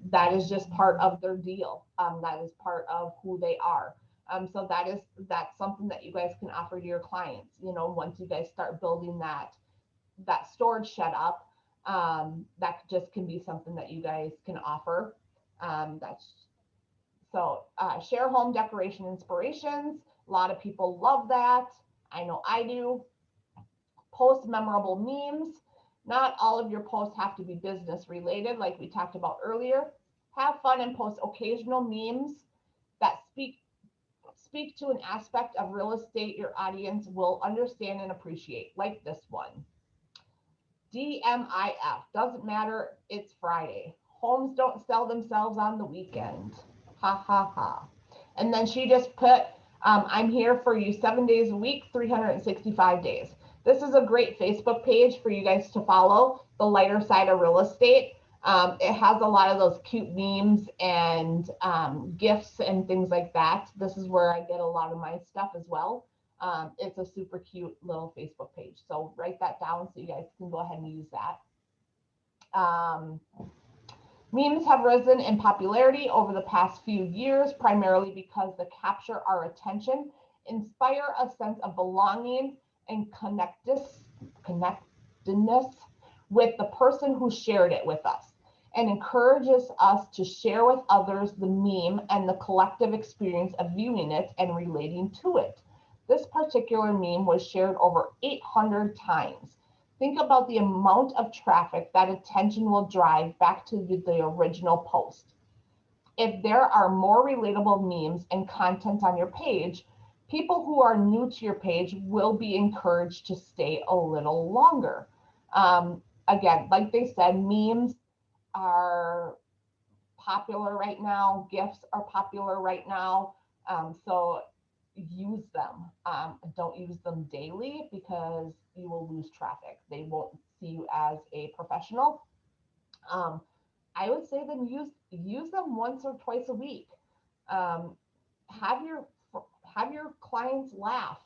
that is just part of their deal. That is part of who they are. So that's something that you guys can offer to your clients. You know, once you guys start building that storage shed up, that just can be something that you guys can offer. Share home decoration inspirations. A lot of people love that. I know I do. Post memorable memes. Not all of your posts have to be business related, like we talked about earlier. Have fun and post occasional memes that speak to an aspect of real estate your audience will understand and appreciate, like this one. DMIF, doesn't matter, it's Friday. Homes don't sell themselves on the weekend. Ha ha ha. And then she just put, I'm here for you 7 days a week, 365 days. This is a great Facebook page for you guys to follow, The Lighter Side of Real Estate. It has a lot of those cute memes and gifts and things like that. This is where I get a lot of my stuff as well. It's a super cute little Facebook page. So write that down so you guys can go ahead and use that. Memes have risen in popularity over the past few years, primarily because they capture our attention, inspire a sense of belonging, and connectedness with the person who shared it with us, and encourages us to share with others the meme and the collective experience of viewing it and relating to it. This particular meme was shared over 800 times. Think about the amount of traffic that attention will drive back to the original post. If there are more relatable memes and content on your page, people who are new to your page will be encouraged to stay a little longer. Again, like they said, memes are popular right now. GIFs are popular right now. So use them. Don't use them daily because you will lose traffic. They won't see you as a professional. I would say then use them once or twice a week. Have your clients laugh.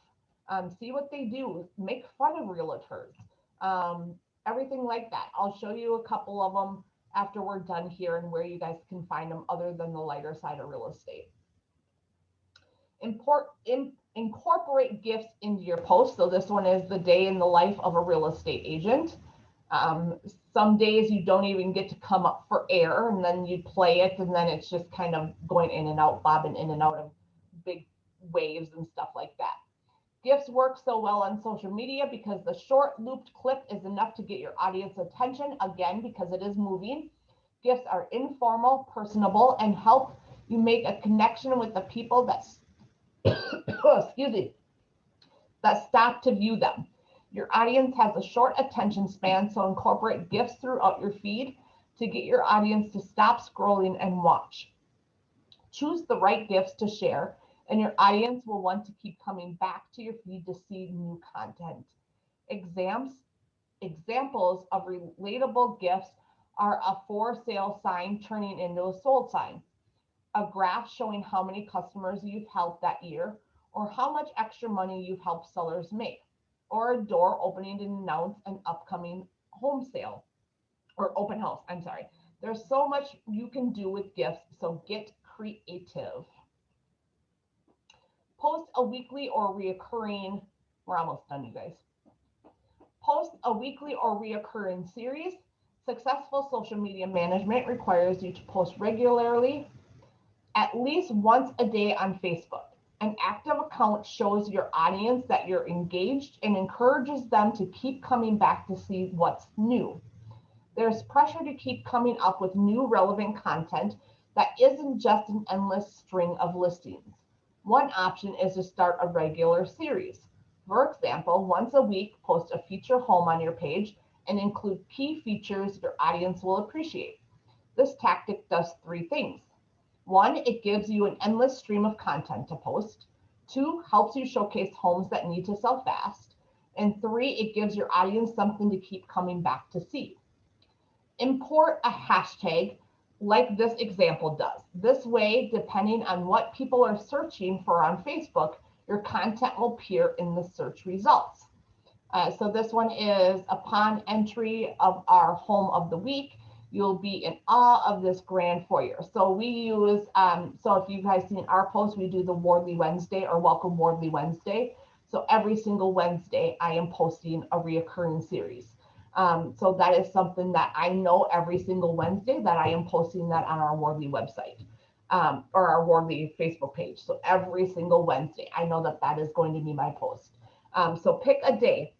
See what they do. Make fun of realtors. Everything like that. I'll show you a couple of them after we're done here and where you guys can find them other than the lighter side of real estate. Incorporate gifts into your post. So this one is the day in the life of a real estate agent. Some days you don't even get to come up for air, and then you play it, and then it's just kind of going in and out, bobbing in and out of big waves and stuff like that. GIFs work so well on social media because the short looped clip is enough to get your audience attention, again, because it is moving. GIFs are informal, personable, and help you make a connection with the people that that stop to view them. Your audience has a short attention span, so incorporate GIFs throughout your feed to get your audience to stop scrolling and watch. Choose the right GIFs to share, and your audience will want to keep coming back to your feed to see new content. Examples of relatable GIFs are a for sale sign turning into a sold sign, a graph showing how many customers you've helped that year, or how much extra money you've helped sellers make, or a door opening to announce an upcoming home sale or open house. I'm sorry. There's so much you can do with GIFs, so get creative. Post a weekly or reoccurring, we're almost done, you guys. Post a weekly or reoccurring series. Successful social media management requires you to post regularly, at least once a day on Facebook. An active account shows your audience that you're engaged and encourages them to keep coming back to see what's new. There's pressure to keep coming up with new relevant content that isn't just an endless string of listings. One option is to start a regular series. For example, once a week, post a feature home on your page and include key features your audience will appreciate. This tactic does three things. One, it gives you an endless stream of content to post. Two, helps you showcase homes that need to sell fast. And three, it gives your audience something to keep coming back to see. Import a hashtag like this example does. This way, depending on what people are searching for on Facebook, your content will appear in the search results. So this one is upon entry of our home of the week, you'll be in awe of this grand foyer. So we use, so if you guys seen our post, we do the Wardley Wednesday or Welcome Wardley Wednesday. So every single Wednesday, I am posting a reoccurring series. So that is something that I know every single Wednesday that I am posting that on our Wardley website or our Wardley Facebook page. So every single Wednesday, I know that that is going to be my post. So pick a day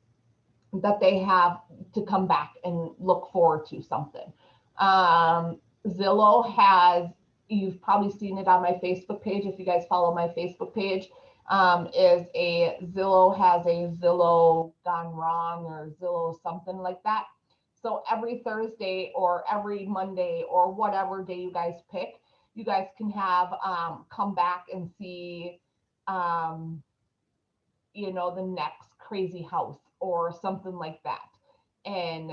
that they have to come back and look forward to something. Zillow has, you've probably seen it on my Facebook page if you guys follow my Facebook page, Zillow has a Zillow gone wrong or Zillow something like that. So every Thursday or every Monday or whatever day you guys pick, you guys can have come back and see, you know, the next crazy house or something like that, and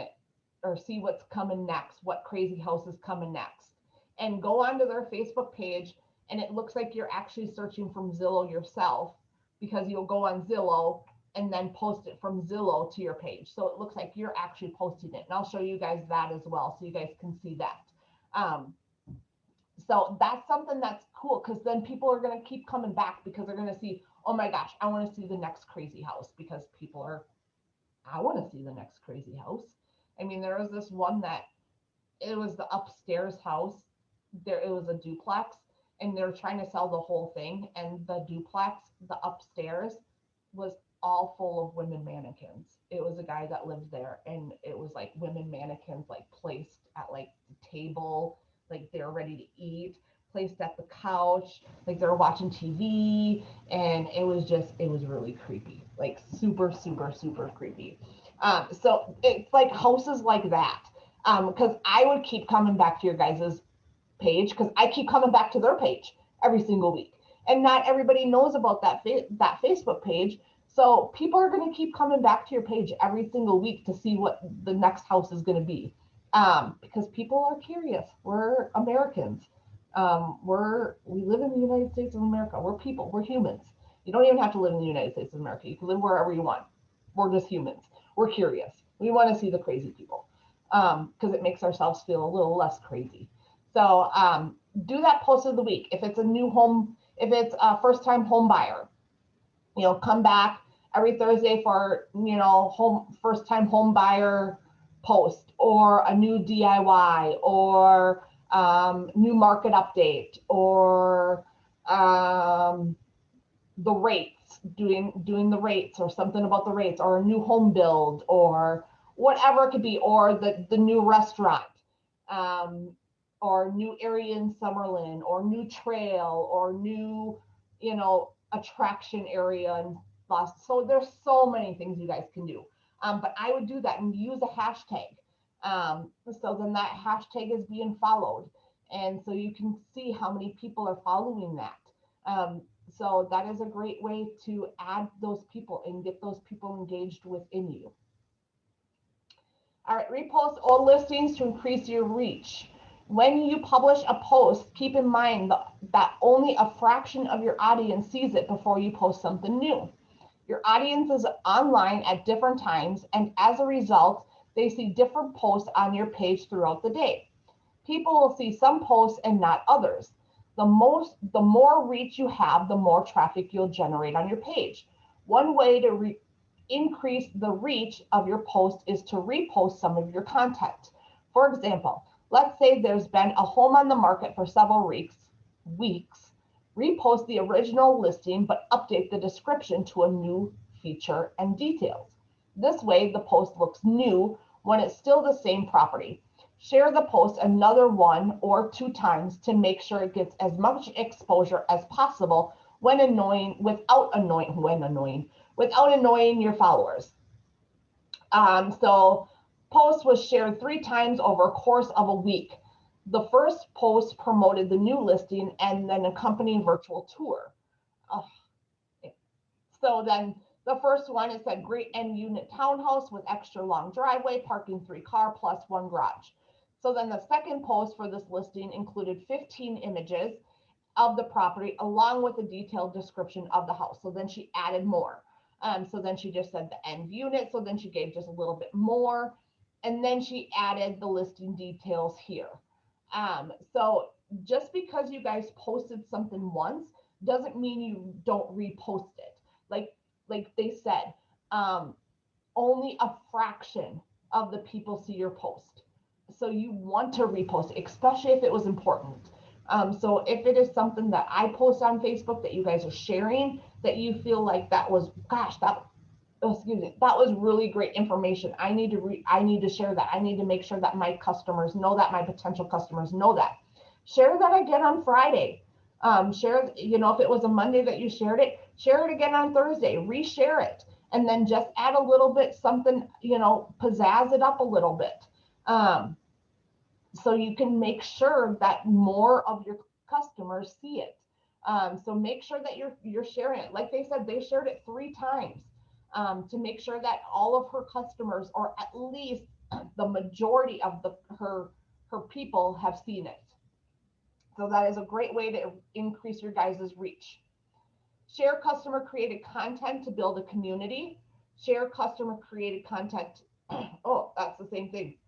or see what's coming next, what crazy house is coming next, and go onto their Facebook page. And it looks like you're actually searching from Zillow yourself, because you'll go on Zillow and then post it from Zillow to your page. So it looks like you're actually posting it. And I'll show you guys that as well, so you guys can see that. So that's something that's cool, because then people are going to keep coming back because they're going to see, oh my gosh, I want to see the next crazy house, because people are, I want to see the next crazy house. I mean, there was this one that it was the upstairs house. There, it was a duplex, and they're trying to sell the whole thing. And the duplex, the upstairs, was all full of women mannequins. It was a guy that lived there, and it was like women mannequins, like placed at like the table, like they're ready to eat, placed at the couch, like they're watching TV. And it was really creepy, like super, super, super creepy. So it's like houses like that. Because I would keep coming back to your guys's page, because I keep coming back to their page every single week, and not everybody knows about that Facebook page. So people are going to keep coming back to your page every single week to see what the next house is going to be, because people are curious. We're Americans. We live in the United States of America. We're people. We're humans. You don't even have to live in the United States of America. You can live wherever you want. We're just humans. We're curious. We want to see the crazy people, because it makes ourselves feel a little less crazy. So do that post of the week. If it's a new home, if it's a first-time home buyer, you know, come back every Thursday for, you know, first-time home buyer post, or a new DIY, or new market update, or the rates, doing the rates, or something about the rates, or a new home build, or whatever it could be, or the new restaurant. Or new area in Summerlin, or new trail, or new, you know, attraction area in Boston. So there's so many things you guys can do. But I would do that and use a hashtag. So then that hashtag is being followed. And so you can see how many people are following that. So that is a great way to add those people and get those people engaged within you. All right, repost old listings to increase your reach. When you publish a post, keep in mind that only a fraction of your audience sees it before you post something new. Your audience is online at different times, and as a result, they see different posts on your page throughout the day. People will see some posts and not others. The more reach you have, the more traffic you'll generate on your page. One way to increase the reach of your post is to repost some of your content. For example, let's say there's been a home on the market for several weeks. Repost the original listing, but update the description to a new feature and details. This way, the post looks new when it's still the same property. Share the post another 1 or 2 times to make sure it gets as much exposure as possible without annoying your followers. So post was shared 3 times over a course of a week. The first post promoted the new listing and then accompanying virtual tour. So then the first one, it said great end unit townhouse with extra long driveway, parking 3 car plus 1 garage. So then the second post for this listing included 15 images of the property along with a detailed description of the house. So then she added more. So then she just said the end unit. So then she gave just a little bit more. And then she added the listing details here. So just because you guys posted something once doesn't mean you don't repost it. Like they said, only a fraction of the people see your post. So you want to repost it, especially if it was important. So if it is something that I post on Facebook that you guys are sharing, that you feel like that was, that was really great information. I need to share that. I need to make sure that my customers know that, my potential customers know that. Share that again on Friday. Share, if it was a Monday that you shared it, share it again on Thursday, reshare it, and then just add a little bit something, pizzazz it up a little bit. So you can make sure that more of your customers see it. So make sure that you're sharing it. Like they said, they shared it 3 times to make sure that all of her customers, or at least the majority of her people, have seen it. So that is a great way to increase your guys' reach. Share customer created content to build a community. Share customer created content. Oh, that's the same thing.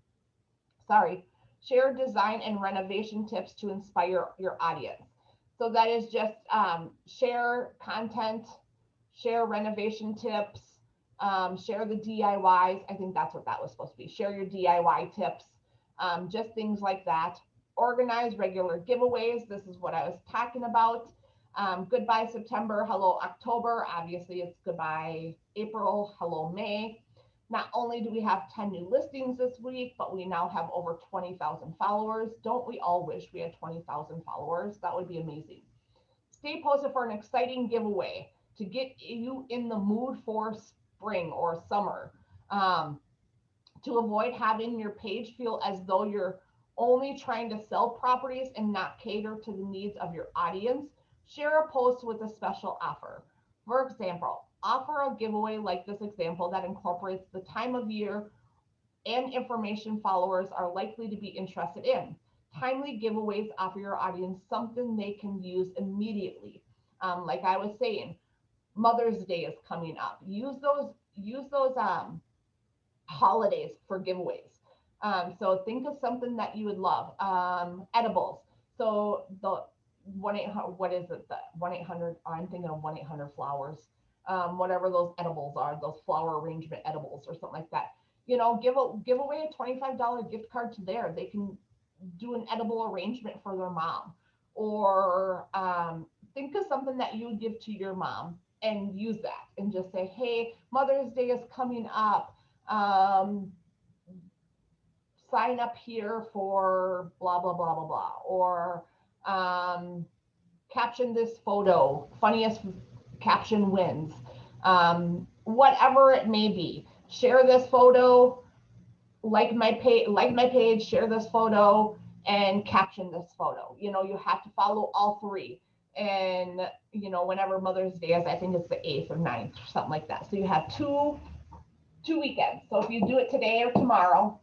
Sorry. Share design and renovation tips to inspire your audience. So that is just share content, share renovation tips, share the DIYs. I think that's what that was supposed to be. Share your DIY tips, just things like that. Organize regular giveaways. This is what I was talking about. Goodbye September, hello October. Obviously it's goodbye April, hello May. Not only do we have 10 new listings this week, but we now have over 20,000 followers. Don't we all wish we had 20,000 followers? That would be amazing. Stay posted for an exciting giveaway to get you in the mood for spring or summer. To avoid having your page feel as though you're only trying to sell properties and not cater to the needs of your audience, share a post with a special offer. For example, offer a giveaway like this example that incorporates the time of year and information followers are likely to be interested in. Timely giveaways offer your audience something they can use immediately. Like I was saying, Mother's Day is coming up. Use those holidays for giveaways. So think of something that you would love. Edibles. So the 1-800, what is it? The 1-800, I'm thinking of 1-800 flowers. Whatever those edibles are, those flower arrangement edibles or something like that. Give away a $25 gift card to there. They can do an edible arrangement for their mom. Or think of something that you would give to your mom and use that and just say, hey, Mother's Day is coming up. Sign up here for blah, blah, blah, blah, blah. Or caption this photo, funniest caption wins. Whatever it may be, share this photo, like my page, share this photo, and caption this photo. You have to follow all 3. And whenever Mother's Day is, I think it's the 8th or 9th or something like that. So you have two weekends. So if you do it today or tomorrow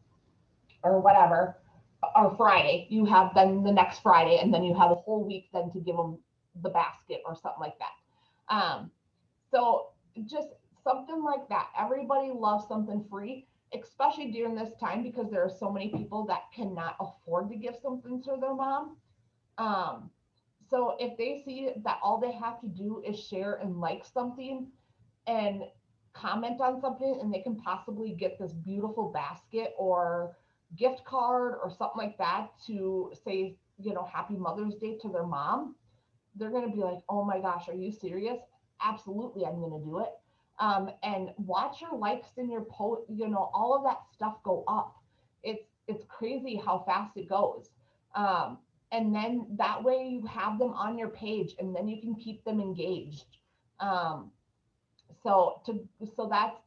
or whatever, or Friday, you have then the next Friday, and then you have a whole week then to give them the basket or something like that. So just something like that. Everybody loves something free, especially during this time, because there are so many people that cannot afford to give something to their mom. So if they see that all they have to do is share and like something and comment on something, and they can possibly get this beautiful basket or gift card or something like that to say, Happy Mother's Day to their mom, they're going to be like, oh my gosh, are you serious? Absolutely, I'm going to do it. And watch your likes and your post, all of that stuff go up. It's crazy how fast it goes. And then that way you have them on your page, and then you can keep them engaged. Um, so that's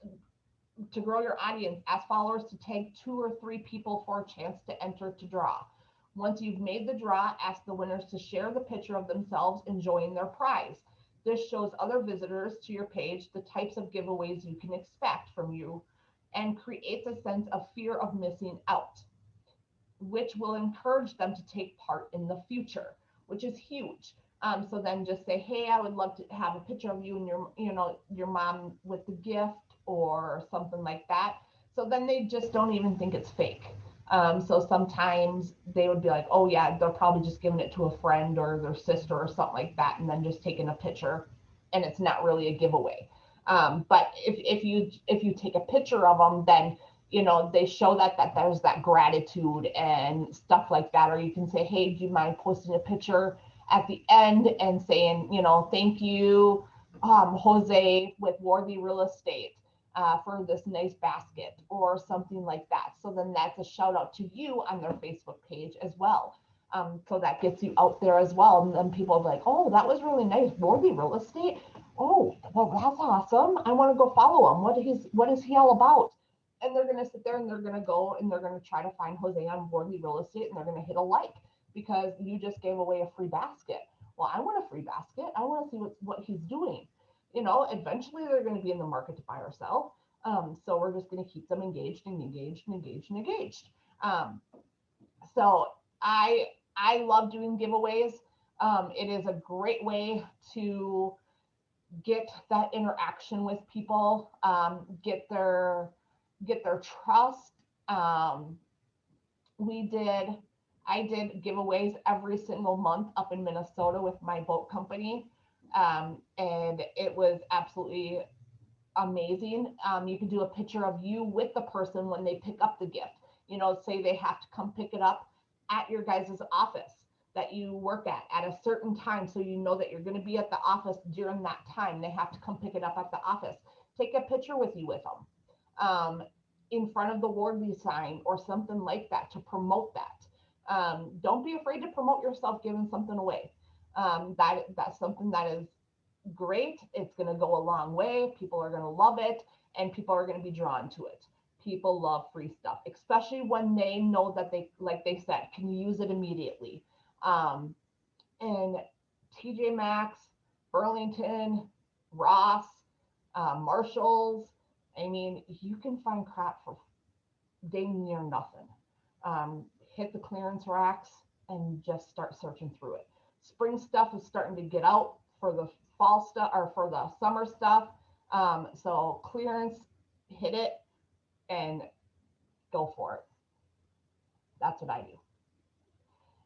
to grow your audience. Ask followers to tag 2 or 3 people for a chance to enter to draw. Once you've made the draw, ask the winners to share the picture of themselves enjoying their prize. This shows other visitors to your page the types of giveaways you can expect from you and creates a sense of fear of missing out, which will encourage them to take part in the future, which is huge. So then just say, hey, I would love to have a picture of you and your mom with the gift or something like that. So then they just don't even think it's fake. So sometimes they would be like, oh yeah, they're probably just giving it to a friend or their sister or something like that, and then just taking a picture, and it's not really a giveaway. But if you take a picture of them, then they show that there's that gratitude and stuff like that. Or you can say, hey, do you mind posting a picture at the end and saying, thank you, Jose with Worthy Real Estate, for this nice basket or something like that. So then that's a shout out to you on their Facebook page as well. So that gets you out there as well. And then people will be like, oh, that was really nice. Worthy Real Estate. Oh, well, that's awesome. I want to go follow him. What is he all about? And they're going to sit there and they're going to go and they're going to try to find Jose on Worthy Real Estate, and they're going to hit a like because you just gave away a free basket. Well, I want a free basket. I want to see what he's doing. Eventually they're going to be in the market to buy or sell. So we're just going to keep them engaged and engaged and engaged and engaged. So I love doing giveaways. It is a great way to get that interaction with people, get their trust. I did giveaways every single month up in Minnesota with my boat company. And it was absolutely amazing. You can do a picture of you with the person when they pick up the gift. Say they have to come pick it up at your guys' office that you work at a certain time. So that you're going to be at the office during that time. They have to come pick it up at the office. Take a picture with you with them in front of the Wardley sign or something like that to promote that. Don't be afraid to promote yourself giving something away. That's something that is great. It's going to go a long way. People are going to love it, and people are going to be drawn to it. People love free stuff, especially when they know that like they said, can use it immediately. And TJ Maxx, Burlington, Ross, Marshalls, I mean, you can find crap for dang near nothing. Hit the clearance racks and just start searching through it. Spring stuff is starting to get out for the fall stuff or for the summer stuff. So clearance, hit it and go for it. That's what I do.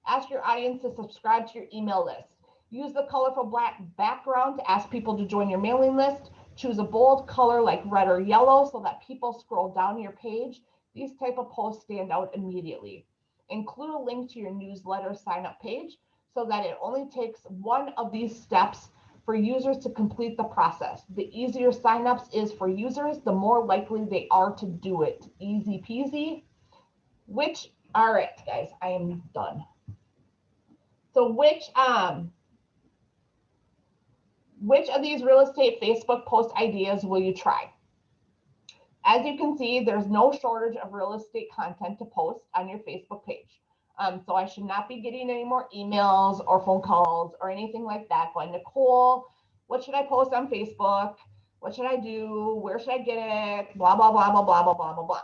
Ask your audience to subscribe to your email list. Use the colorful black background to ask people to join your mailing list. Choose a bold color like red or yellow so that people scroll down your page. These type of posts stand out immediately. Include a link to your newsletter sign up page so that it only takes one of these steps for users to complete the process. The easier signups is for users, the more likely they are to do it. Easy peasy. All right, guys, I am done. So which of these real estate Facebook post ideas will you try? As you can see, there's no shortage of real estate content to post on your Facebook page. So I should not be getting any more emails or phone calls or anything like that. Going, Nicole, what should I post on Facebook? What should I do? Where should I get it? Blah, blah, blah, blah, blah, blah, blah, blah, blah.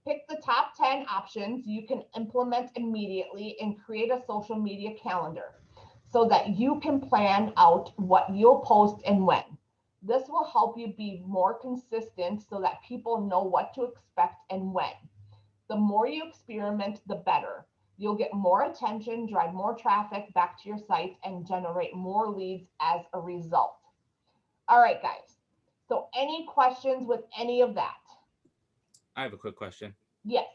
Pick the top 10 options you can implement immediately and create a social media calendar so that you can plan out what you'll post and when. This will help you be more consistent so that people know what to expect and when. The more you experiment, the better. You'll get more attention, drive more traffic back to your site, and generate more leads as a result. All right, guys. So any questions with any of that? I have a quick question. Yes.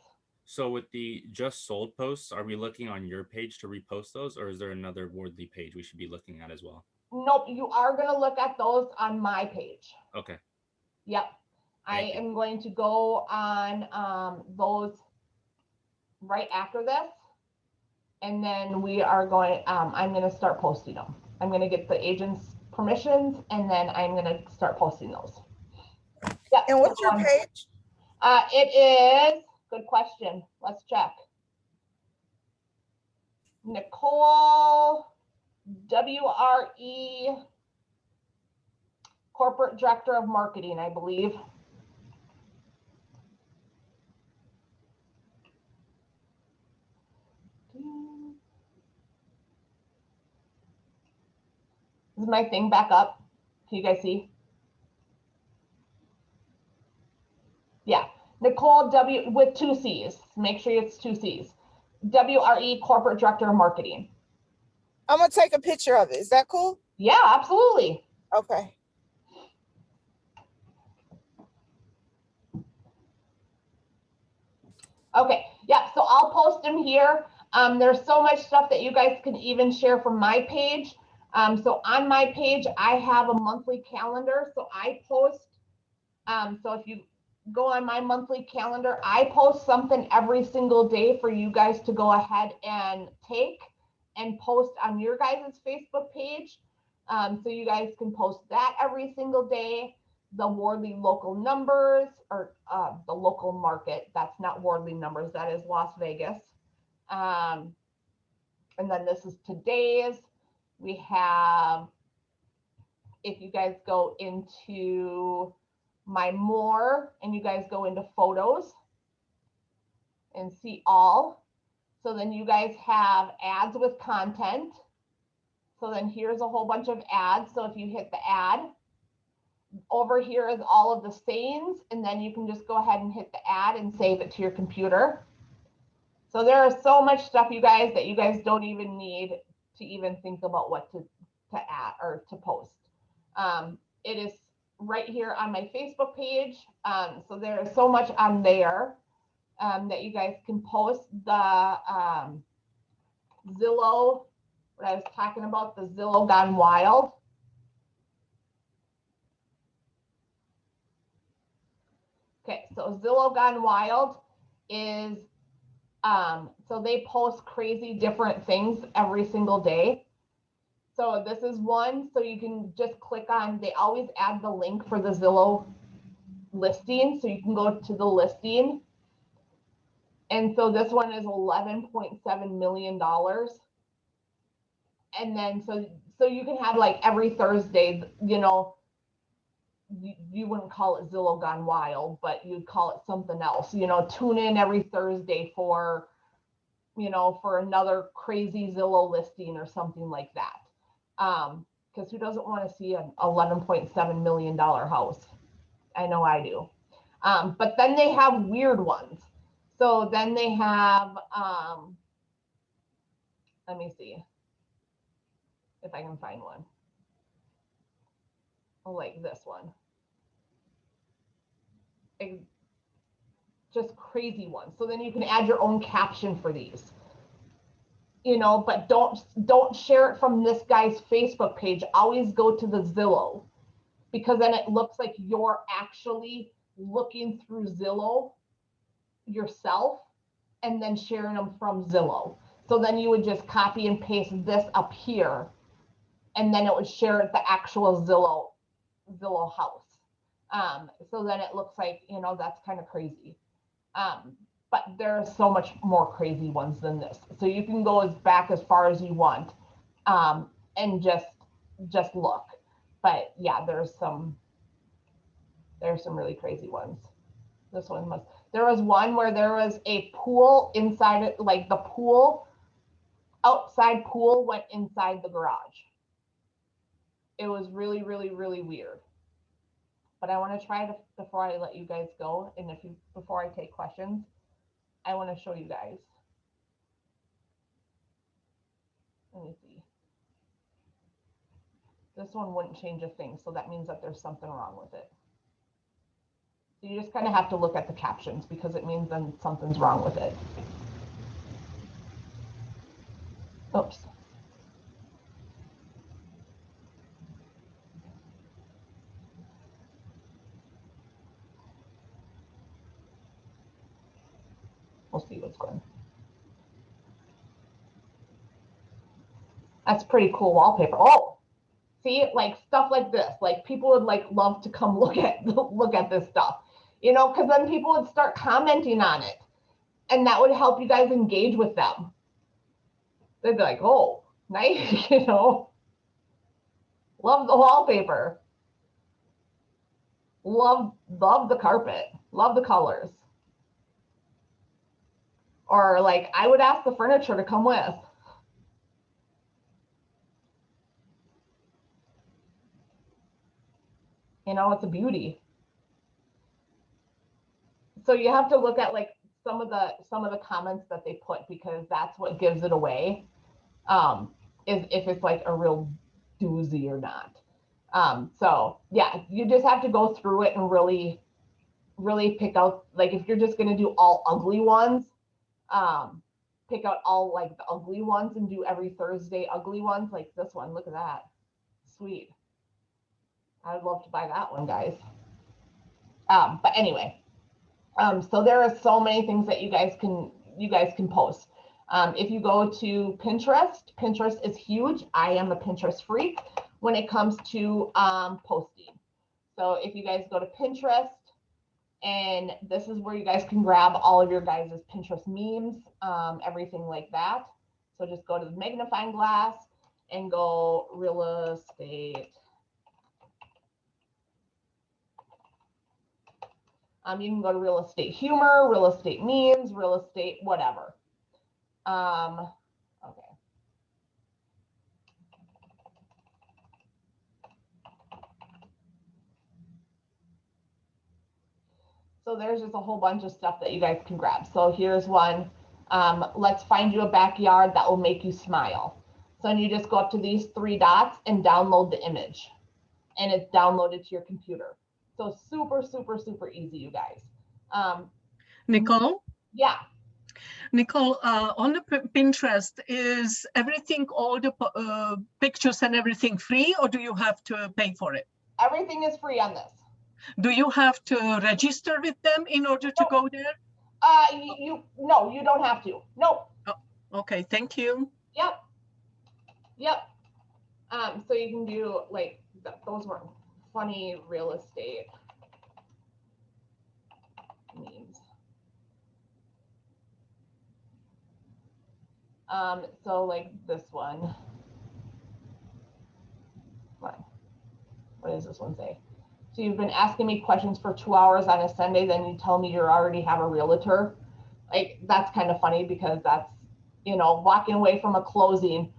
So with the just sold posts, are we looking on your page to repost those, or is there another Wardley page we should be looking at as well? Nope, you are gonna look at those on my page. Okay. Yep. I Thank you. am going to go on those right after this. And then we are going, I'm gonna start posting them. I'm gonna get the agent's permissions and then I'm gonna start posting those. Yep. And what's your page? It is, good question. Let's check. Nicole WRE, Corporate Director of Marketing, I believe. Is my thing back up? Can you guys see? Yeah, Nicole W with 2 C's. Make sure it's 2 C's. WRE Corporate Director of Marketing. I'm gonna take a picture of it. Is that cool? Yeah, absolutely. Okay. Okay, yeah, so I'll post them here. There's so much stuff that you guys can even share from my page. So on my page, I have a monthly calendar. So I post, so if you go on my monthly calendar, I post something every single day for you guys to go ahead and take and post on your guys' Facebook page. So you guys can post that every single day. The Wardley local numbers, or the local market, that's not Wardley numbers, that is Las Vegas. And then this is today's. We have, if you guys go into my more and you guys go into photos and see all, so then you guys have ads with content. So then here's a whole bunch of ads. So if you hit the ad, over here is all of the sayings, and then you can just go ahead and hit the ad and save it to your computer. So there is so much stuff, you guys, that you guys don't even need to even think about what to add or to post. It is right here on my Facebook page. So there is so much on there that you guys can post. The Zillow, what I was talking about, the Zillow Gone Wild. Okay, so Zillow Gone Wild is, so they post crazy different things every single day. So this is one, so you can just click on, they always add the link for the Zillow listing, so you can go to the listing. And so this one is $11.7 million. And then, so you can have like every Thursday, you know, you wouldn't call it Zillow Gone Wild, but you'd call it something else. You know, tune in every Thursday for, you know, for another crazy Zillow listing or something like that. Because who doesn't want to see an $11.7 million house? I know I do. But then they have weird ones. So then they have, let me see if I can find one. Like this one. Just crazy ones. So then you can add your own caption for these. You know, but don't share it from this guy's Facebook page. Always go to the Zillow, because then it looks like you're actually looking through Zillow yourself and then sharing them from Zillow. So then you would just copy and paste this up here, and then it would share it the actual Zillow house. So then it looks like, you know, that's kind of crazy. But there's so much more crazy ones than this. So you can go back as far as you want, and just look. But yeah, there's some really crazy ones. This one was, there was one where there was a pool inside it, like the pool, outside pool went inside the garage. It was really, really, really weird. But I want to try to, before I let you guys go, and before I take questions, I want to show you guys. Let me see. This one wouldn't change a thing, so that means that there's something wrong with it. So you just kind of have to look at the captions because it means then something's wrong with it. Oops. We'll see what's going on. That's pretty cool wallpaper. Oh, see, like stuff like this, like people would like love to come look at this stuff, you know, because then people would start commenting on it, and that would help you guys engage with them. They'd be like, oh, nice, you know, love the wallpaper, love the carpet, love the colors. Or like I would ask the furniture to come with. You know, it's a beauty. So you have to look at like some of the comments that they put, because that's what gives it away, is if it's like a real doozy or not. So yeah, you just have to go through it and really pick out, like if you're just going to do all ugly ones, pick out all like the ugly ones and do every Thursday ugly ones, like this one. Look at that. Sweet. I would love to buy that one, guys. But anyway, so there are so many things that you guys can post. If you go to Pinterest is huge. I am a Pinterest freak when it comes to posting. So if you guys go to Pinterest, and this is where you guys can grab all of your guys' Pinterest memes, everything like that. So just go to the magnifying glass and go real estate. You can go to real estate humor, real estate memes, real estate, whatever. Okay. So there's just a whole bunch of stuff that you guys can grab. So here's one. Let's find you a backyard that will make you smile. So then you just go up to these 3 dots and download the image, and it's downloaded to your computer. So super, super, super easy, you guys. Nicole? Yeah. Nicole, on the Pinterest, is everything, all the pictures and everything free, or do you have to pay for it? Everything is free on this. Do you have to register with them in order to go there? No, you don't have to. Nope. Oh, okay, thank you. Yep. So you can do like those were funny real estate memes. So like this one. What does this one say? So you've been asking me questions for 2 hours on a Sunday, then you tell me you already have a realtor. Like that's kind of funny, because that's, you know, walking away from a closing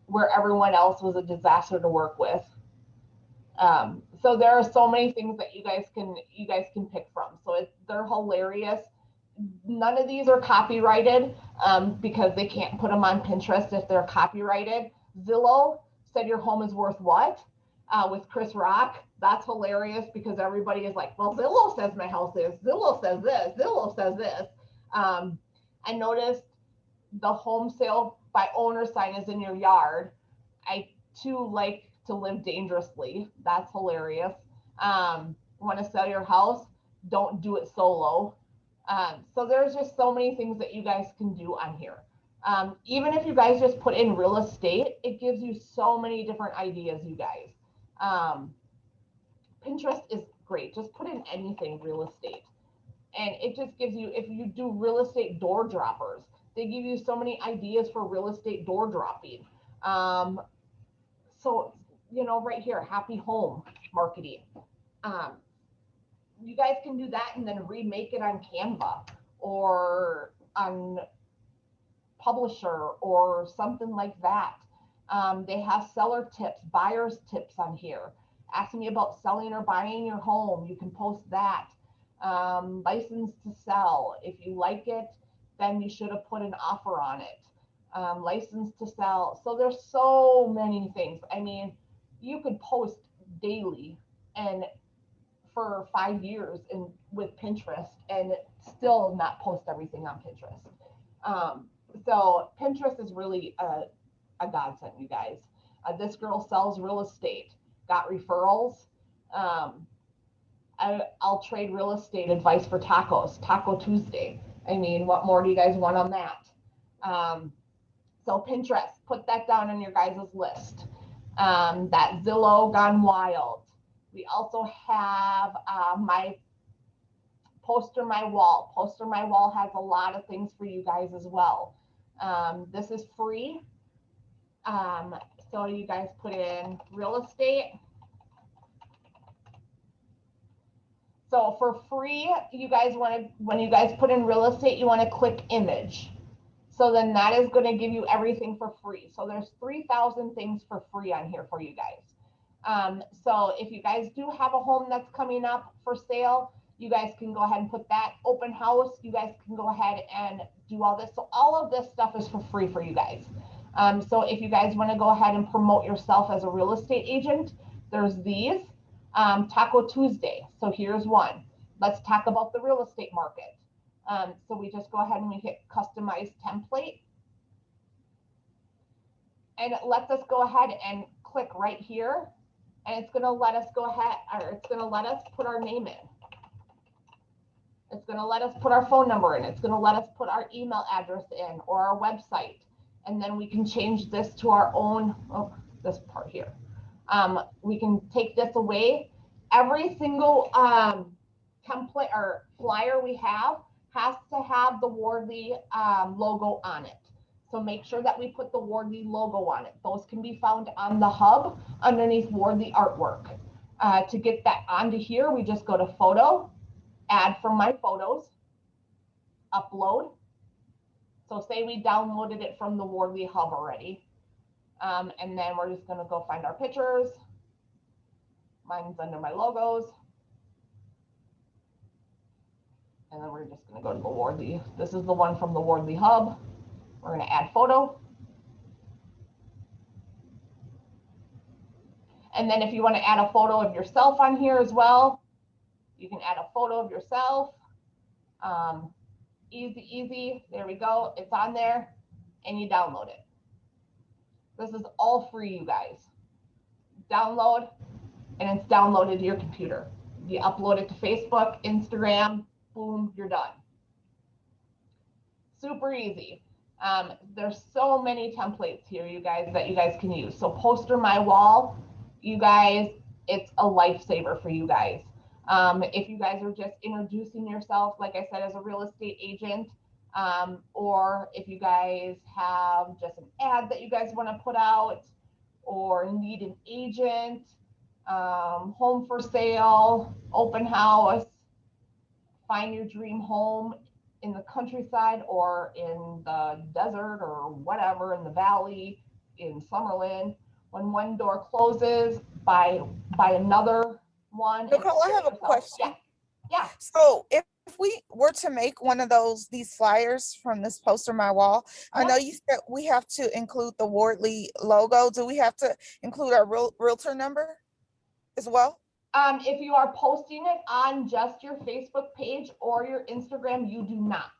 where everyone else was a disaster to work with. So there are so many things that you guys can pick from. So they're hilarious. None of these are copyrighted, because they can't put them on Pinterest if they're copyrighted. Zillow said your home is worth what? With Chris Rock. That's hilarious, because everybody is like, well, Zillow says my house is, Zillow says this, Zillow says this. I noticed the home sale by owner sign is in your yard. I too like to live dangerously. That's hilarious. Want to sell your house? Don't do it solo. So there's just so many things that you guys can do on here. Even if you guys just put in real estate, it gives you so many different ideas, you guys. Pinterest is great. Just put in anything real estate. And it just gives you, if you do real estate door droppers, they give you so many ideas for real estate door dropping. So, you know, right here, happy home marketing. You guys can do that and then remake it on Canva or on Publisher or something like that. They have seller tips, buyer's tips on here. Ask me about selling or buying your home. You can post that. License to sell. If you like it, then you should have put an offer on it. License to sell. So there's so many things. I mean, you could post daily and for 5 years with Pinterest and still not post everything on Pinterest. So Pinterest is really a godsend, you guys. This girl sells real estate, got referrals. I'll trade real estate advice for tacos, Taco Tuesday. I mean, what more do you guys want on that? So Pinterest, put that down on your guys' list. That Zillow gone wild. We also have my Poster My Wall. Poster My Wall has a lot of things for you guys as well. This is free. So you guys put in real estate. So for free, you guys want to, when you guys put in real estate, you want to click image. So then that is going to give you everything for free. So there's 3,000 things for free on here for you guys. So if you guys do have a home that's coming up for sale, you guys can go ahead and put that open house. You guys can go ahead and do all this. So all of this stuff is for free for you guys. So if you guys want to go ahead and promote yourself as a real estate agent, there's these. Taco Tuesday. So here's one. Let's talk about the real estate market. So we just go ahead and we hit customize template. And it lets us go ahead and click right here. And it's going to let us go ahead, or it's going to let us put our name in. It's going to let us put our phone number in. It's going to let us put our email address in or our website. And then we can change this to our own, this part here. We can take this away. Every single template or flyer we have has to have the Wardley logo on it. So make sure that we put the Wardley logo on it. Those can be found on the hub underneath Wardley artwork. To get that onto here, we just go to photo, add from my photos, upload. So say we downloaded it from the Wardley hub already. And then we're just going to go find our pictures. Mine's under my logos. And then we're just going to go to the Wardley. This is the one from the Wardley hub. We're going to add photo. And then if you want to add a photo of yourself on here as well, you can add a photo of yourself. Easy, easy. There we go. It's on there and you download it. This is all free, you guys. Download, and it's downloaded to your computer. You upload it to Facebook, Instagram, boom, you're done. Super easy. There's so many templates here, you guys, that you guys can use. So Poster My Wall, you guys, it's a lifesaver for you guys. If you guys are just introducing yourself, like I said, as a real estate agent, or if you guys have just an ad that you guys want to put out or need an agent, home for sale, open house, find your dream home in the countryside or in the desert or whatever, in the valley, in Summerlin. When one door closes, by another one. Nicole, I have a question. Yeah. So if we were to make one of these flyers from this Poster My Wall, I know you said we have to include the Wardley logo. Do we have to include our realtor number as well? If you are posting it on just your Facebook page or your Instagram, you do not.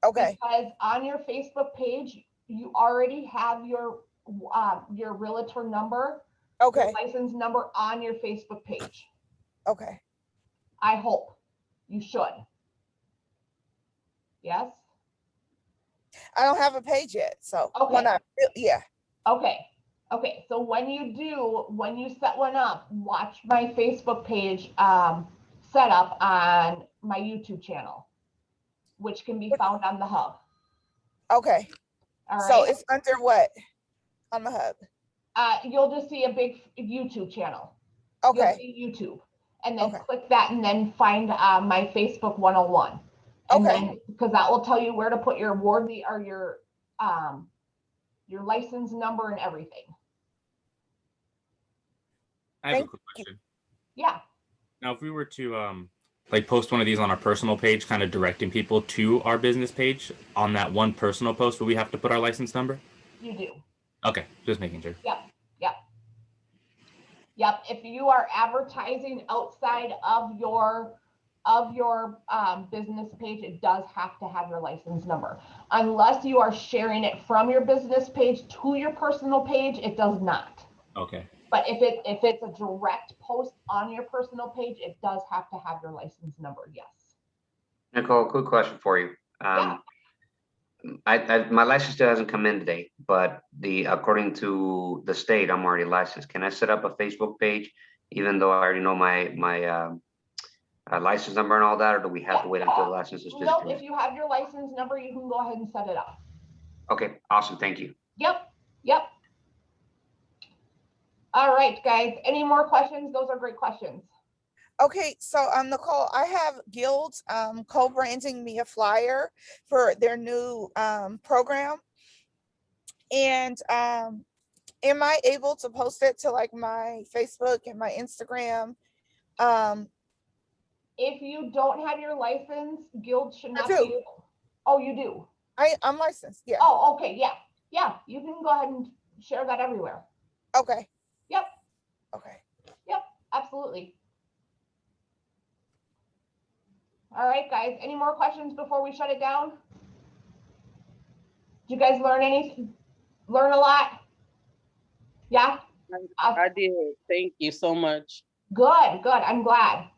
Okay. Because on your Facebook page, you already have your realtor number, Okay. your license number on your Facebook page. Okay. I hope you should. Yes. I don't have a page yet, so Okay. Yeah. Okay. Okay. So when you set one up, watch my Facebook page set up on my YouTube channel, which can be found on the hub. Okay. All right. So it's under what on the hub? You'll just see a big YouTube channel. Okay. You'll see YouTube, and then click that, and then find my Facebook 101. And then, because that will tell you where to put your Wardley or your license number and everything. I have a quick question. Yeah. Now, if we were to like post one of these on our personal page, kind of directing people to our business page, on that one personal post, will we have to put our license number? You do. Okay, just making sure. Yep. Yep. Yep, if you are advertising outside of your business page, it does have to have your license number. Unless you are sharing it from your business page to your personal page, it does not. Okay. But if it's a direct post on your personal page, it does have to have your license number, yes. Nicole, quick question for you. Yeah. My license still hasn't come in today, but according to the state, I'm already licensed. Can I set up a Facebook page, even though I already know my license number and all that, or do we have to wait until the license is Nope, physically? if you have your license number, you can go ahead and set it up. Okay, awesome, thank you. Yep. All right, guys, any more questions? Those are great questions. Okay, so Nicole, I have Guilds co-branding me a flyer for their new program. And am I able to post it to like my Facebook and my Instagram? If you don't have your license, Guild should not do. be able. Oh, you do? I'm licensed, yeah. Oh, okay, yeah, you can go ahead and share that everywhere. Okay. Yep. Okay. Absolutely. All right, guys, any more questions before we shut it down? Did you guys learn a lot? Yeah? I did. Thank you so much. Good, I'm glad.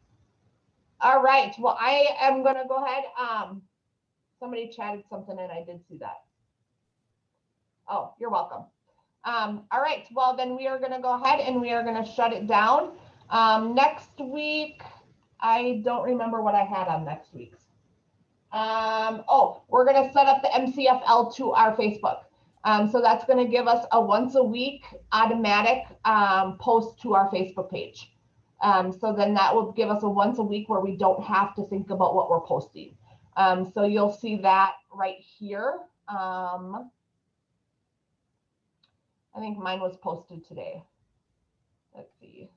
All right, well, I am gonna go ahead, somebody chatted something and I did see that. Oh, you're welcome. All right, well, then we are gonna go ahead and we are gonna shut it down. Next week, I don't remember what I had on next week's. Oh, we're gonna set up the MCFL to our Facebook. So that's gonna give us a once a week automatic post to our Facebook page. So then that will give us a once a week where we don't have to think about what we're posting. So you'll see that right here. I think mine was posted today. Let's see.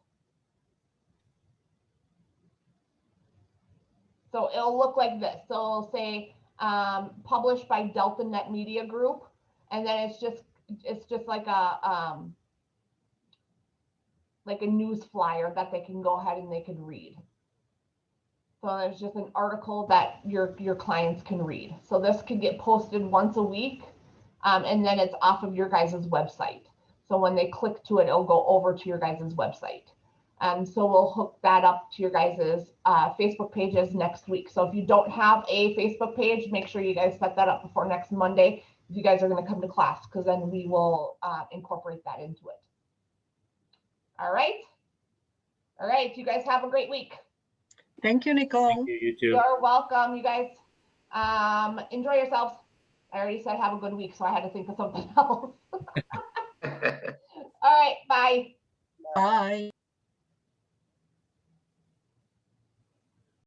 So it'll look like this. So it'll say published by Delta Net Media Group, and then it's just like a news flyer that they can go ahead and they can read. So there's just an article that your clients can read. So this could get posted once a week, and then it's off of your guys' website. So when they click to it, it'll go over to your guys' website. So we'll hook that up to your guys' Facebook pages next week. So if you don't have a Facebook page, make sure you guys set that up before next Monday if you guys are going to come to class, because then we will incorporate that into it. All right. You guys have a great week. Thank you, Nicole. Thank you, you too. You're welcome, you guys. Enjoy yourselves. I already said have a good week, so I had to think of something else. All right, bye. Bye.